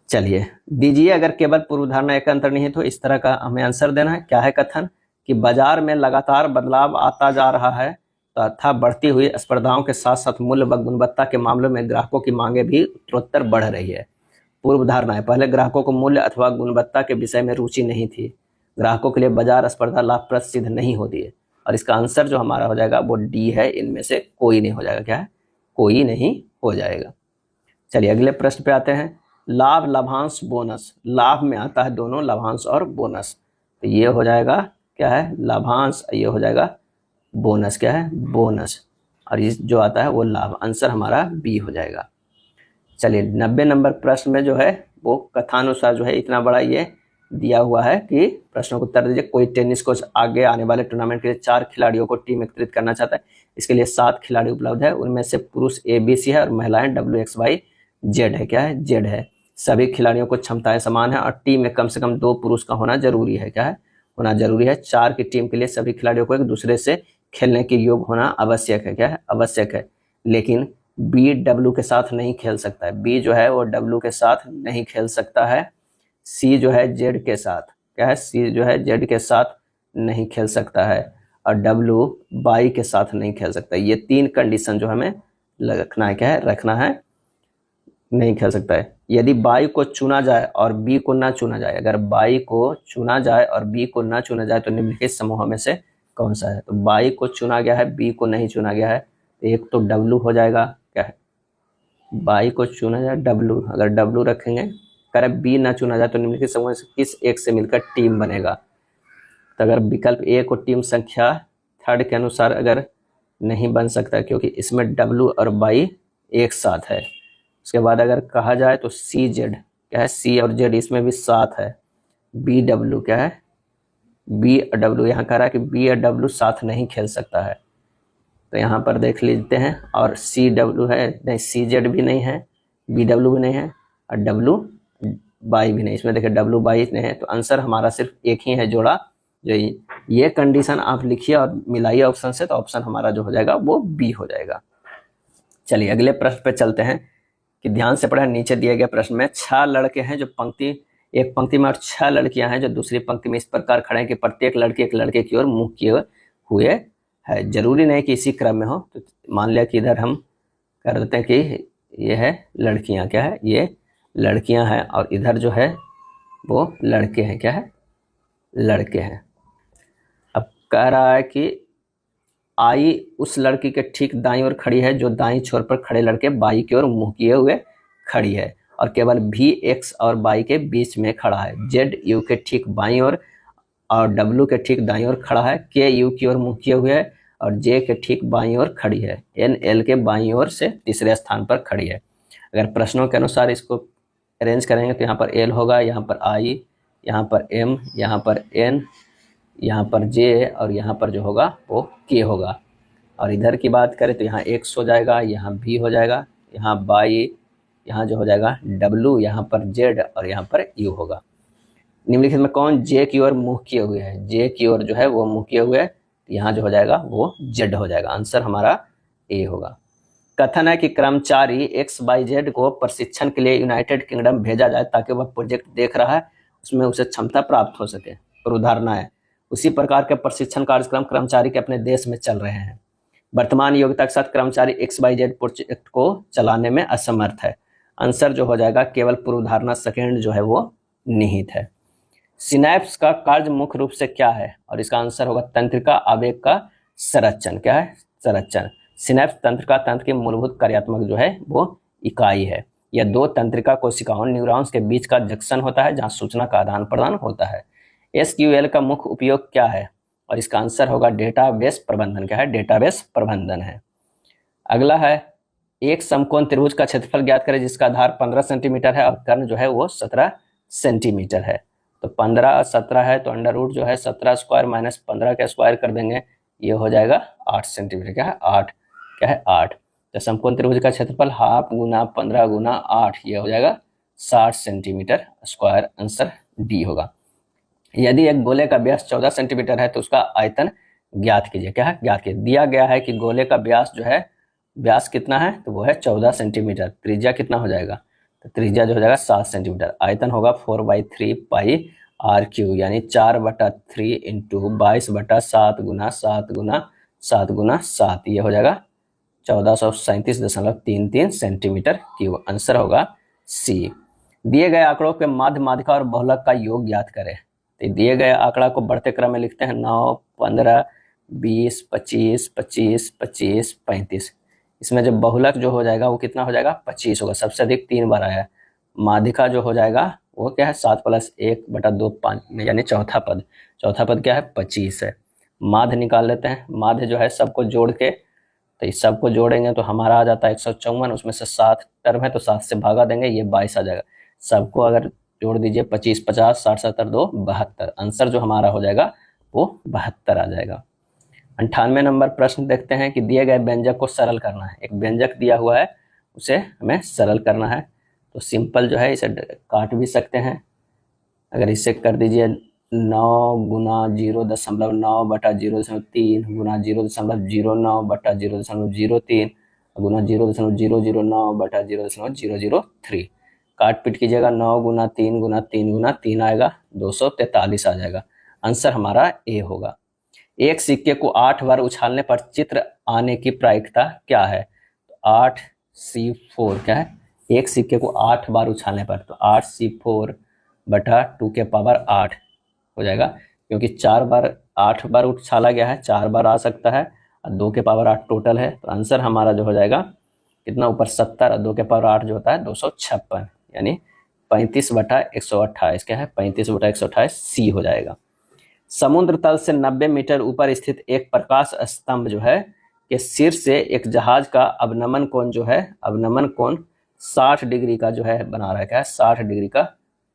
चलिए दीजिए, अगर केवल पूर्वधारणा एक अंतर्निहित हो इस तरह का हमें आंसर देना है। क्या है कथन? कि बाजार में लगातार बदलाव आता जा रहा है तथा बढ़ती हुई स्पर्धाओं के साथ साथ मूल्य व गुणवत्ता के मामलों में ग्राहकों की मांगे भी उत्तरोत्तर बढ़ रही है। पूर्व धारणा है, पहले ग्राहकों को मूल्य अथवा गुणवत्ता के विषय में रुचि नहीं थी। ग्राहकों के लिए बाजार स्पर्धा लाभप्रद सिद्ध नहीं होती है। और इसका आंसर जो हमारा हो जाएगा वो डी है। इनमें से कोई नहीं हो जाएगा। क्या है? कोई नहीं हो जाएगा। चलिए अगले प्रश्न पे आते हैं। लाभ, लाभांश, बोनस। लाभ में आता है दोनों, लाभांश और बोनस। तो ये हो जाएगा क्या है, लाभांश, ये हो जाएगा बोनस, क्या है, बोनस। और ये जो आता है वो लाभ। आंसर हमारा बी हो जाएगा। चलिए 90 नंबर प्रश्न में जो है वो कथानुसार जो है इतना बड़ा ये दिया हुआ है कि प्रश्नों को उत्तर दीजिए। कोई टेनिस कोच आगे आने वाले टूर्नामेंट के लिए 4 खिलाड़ियों को टीम एकत्रित करना चाहता है। इसके लिए 7 खिलाड़ी उपलब्ध है। उनमें से पुरुष ABC है और महिलाएं WXYZ है, क्या है, Z है। सभी खिलाड़ियों को क्षमताएं समान है और टीम में कम से कम 2 पुरुष का होना जरूरी है, क्या है, होना जरूरी है। 4 की टीम के लिए सभी खिलाड़ियों को एक दूसरे से खेलने के योग होना आवश्यक है, क्या है, आवश्यक है। लेकिन बी W के साथ नहीं खेल सकता है। बी जो है वो W के साथ नहीं खेल सकता है। सी जो है Z के साथ, क्या है, सी जो है Z के साथ नहीं खेल सकता है और W बाई के साथ नहीं खेल सकता। ये 3 कंडीशन जो हमें रखना है, क्या है, रखना है, नहीं खेल सकता है। यदि बाई को चुना जाए और बी को ना चुना जाए, अगर बाई को चुना जाए और बी को ना चुना जाए तो निम्नलिखित समूहों में से कौन सा है। तो बाई को चुना गया है, बी को नहीं चुना गया है, तो एक तो W हो जाएगा, क्या है, बाई को चुना जाए W, अगर W रखेंगे, अगर बी ना चुना जाए तो निम्नलिखित समूह से किस एक से मिलकर टीम बनेगा। तो अगर विकल्प ए को टीम संख्या 3 के अनुसार अगर नहीं बन सकता क्योंकि इसमें W और बाई एक साथ है। उसके बाद अगर कहा जाए तो CZ, क्या है, C और Z इसमें भी साथ है। BW, क्या है, B और W, यहाँ कह रहा है कि B और W साथ नहीं खेल सकता है, तो यहाँ पर देख लेते हैं। और CW है नहीं, CZ भी नहीं है, BW भी नहीं है और W बाई भी नहीं, इसमें देखिए W बाई नहीं है। तो आंसर हमारा सिर्फ एक ही है जोड़ा, जो ये कंडीशन आप लिखिए और मिलाइए ऑप्शन से, तो ऑप्शन हमारा जो हो जाएगा वो बी हो जाएगा। चलिए अगले प्रश्न पे चलते हैं कि ध्यान से पढ़ें। नीचे दिए गए प्रश्न में 6 लड़के हैं जो एक पंक्ति में और 6 लड़कियां हैं जो दूसरी पंक्ति में इस प्रकार खड़े हैं कि प्रत्येक लड़की एक लड़के की ओर मुंह किए हुए है। जरूरी नहीं कि इसी क्रम में हो। तो मान लिया कि इधर हम कर देते हैं कि ये है लड़कियां, क्या है, ये लड़कियां हैं और इधर जो है वो लड़के हैं, क्या है, लड़के हैं। अब कह रहा है कि आई उस लड़की के ठीक दाईं ओर खड़ी है जो दाईं छोर पर खड़े लड़के बाई की ओर मुंह किए हुए खड़ी है और केवल भी X और बाई के बीच में खड़ा है। Z U के ठीक बाईं ओर और W के ठीक दाईं ओर खड़ा है। K U की ओर मुंह किए हुए है और J के ठीक बाईं ओर खड़ी है। N L के बाईं ओर से तीसरे स्थान पर खड़ी है। अगर प्रश्नों के अनुसार इसको अरेंज करेंगे तो यहाँ पर L होगा, यहाँ पर I, यहाँ पर M, यहाँ पर N, यहाँ पर J और यहाँ पर जो होगा वो K होगा। और इधर की बात करें तो यहाँ X हो जाएगा, यहाँ B हो जाएगा, यहाँ बाई, यहाँ जो हो जाएगा W, यहाँ पर Z और यहाँ पर U होगा। निम्नलिखित में कौन J की ओर मुंह किए हुए है, J की ओर जो है वो मुंह किए हुए है, तो यहाँ जो हो जाएगा वो Z हो जाएगा। आंसर हमारा A होगा। कथन है कि कर्मचारी XYZ को प्रशिक्षण के लिए यूनाइटेड किंगडम भेजा जाए ताकि वह प्रोजेक्ट देख रहा है उसमें उसे क्षमता प्राप्त हो सके। और उदाहरण है उसी प्रकार के प्रशिक्षण कार्यक्रम कर्मचारी के अपने देश में चल रहे हैं। वर्तमान योग्यता के साथ कर्मचारी XYZ प्रोजेक्ट को चलाने में असमर्थ है। आंसर जो हो जाएगा केवल पूर्वधारणा सेकेंड जो है वो निहित है। सिनैप्स का कार्य मुख्य रूप से क्या है, और इसका आंसर होगा तंत्रिका आवेग का संरचन, क्या है, संरचन। सिनैप्स तंत्रिका तंत्र की मूलभूत कार्यात्मक जो है वो इकाई है। यह 2 तंत्रिका कोशिकाओं न्यूरॉन्स के बीच का जंक्शन होता है जहां सूचना का आदान प्रदान होता है। SQL का मुख्य उपयोग क्या है, और इसका आंसर होगा डेटाबेस प्रबंधन, क्या है, डेटाबेस प्रबंधन है। अगला है एक समकोण त्रिभुज का क्षेत्रफल ज्ञात करें जिसका आधार 15 सेंटीमीटर है और कर्ण जो है वो 17 सेंटीमीटर है। तो 15 17 है तो अंडर रूट जो है 17 स्क्वायर माइनस 15 का स्क्वायर कर देंगे, ये हो जाएगा 8 सेंटीमीटर, क्या है 8, क्या है 8। तो समकोण त्रिभुज का क्षेत्रफल हाफ गुना 15 गुना 8, ये हो जाएगा 60 सेंटीमीटर स्क्वायर। आंसर डी होगा। यदि एक गोले का व्यास 14 सेंटीमीटर है तो उसका आयतन ज्ञात कीजिए, क्या है, ज्ञात कीजिए। दिया गया है कि गोले का व्यास जो है, व्यास कितना है तो वो है 14 सेंटीमीटर। त्रिज्या कितना हो जाएगा, तो त्रिज्या जो हो जाएगा 7 सेंटीमीटर। आयतन होगा 4/3 पाई RQ, यानी 4/3 इंटू 22/7 गुना 7 गुना 7 गुना 7, ये हो जाएगा 1437.33 सेंटीमीटर क्यूब। आंसर होगा सी। दिए गए आंकड़ों के माध्य, माध्यिका और बहुलक का योग ज्ञात करें। तो दिए गए आंकड़ा को बढ़ते क्रम में लिखते हैं 9, 15, 20, 25, 25, 25, 35। इसमें जो बहुलक जो हो जाएगा वो कितना हो जाएगा, 25 होगा, सबसे अधिक 3 बार आया है। माध्यिका जो हो जाएगा वो क्या है, 7 + 1/2 5 यानी चौथा पद, चौथा पद क्या है, 25 है। माध्य निकाल लेते हैं, माध्य जो है सबको जोड़ के, तो इस सबको जोड़ेंगे तो हमारा आ जाता है 154, उसमें से 7 टर्म है तो 7 से भागा देंगे, ये 22 आ जाएगा। सबको अगर जोड़ दीजिए, 25 50 60 70 2 72, आंसर जो हमारा हो जाएगा वो 72 आ जाएगा। 98 नंबर प्रश्न देखते हैं कि दिए गए व्यंजक को सरल करना है। एक व्यंजक दिया हुआ है, उसे हमें सरल करना है। तो सिंपल जो है इसे काट भी सकते हैं। अगर इसे कर दीजिए 9 × 0.9 बटा 0.3 गुना 0.09 बटा 0.03 गुना 0.009 बटा 0.003, काट पीट कीजिएगा, 9 × 3 × 3 × 3 आएगा, 243 आ जाएगा। आंसर हमारा ए होगा। एक सिक्के को 8 बार उछालने पर चित्र आने की प्रायिकता क्या है? 8C4 क्या है? एक सिक्के को 8 बार उछालने पर, तो 8C4 बटा 2⁸ हो जाएगा, क्योंकि 4 बार 8 बार उछाला गया है, 4 बार आ सकता है, और 2⁸ टोटल है। तो आंसर हमारा जो हो जाएगा कितना, ऊपर 70 और 2⁸ जो होता है 256, यानी 35/128 क्या है, 35/128 सी हो जाएगा। समुद्र तल से 90 मीटर ऊपर स्थित एक प्रकाश स्तंभ जो है के शीर्ष से एक जहाज का अवनमन कोण जो है, अवनमन कोण 60 डिग्री का जो है बना रहा है, क्या है, 60 डिग्री का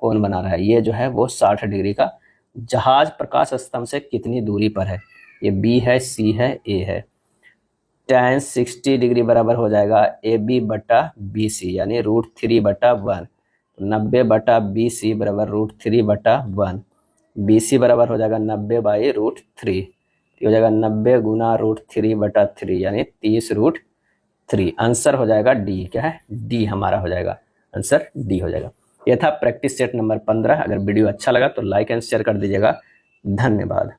कोण बना रहा है। ये जो है वो 60 डिग्री का जहाज प्रकाश स्तंभ से कितनी दूरी पर है? ये बी है, सी है, ए है। tan 60 डिग्री बराबर हो जाएगा AB/BC यानी √3/1, 90/BC बराबर √3/1, BC बराबर हो जाएगा 90/√3, हो जाएगा 90 × √3/3 यानी 30√3। आंसर हो जाएगा डी, क्या है, डी हमारा हो जाएगा, आंसर डी हो जाएगा। यह था प्रैक्टिस सेट नंबर 15। अगर वीडियो अच्छा लगा तो लाइक एंड शेयर कर दीजिएगा। धन्यवाद।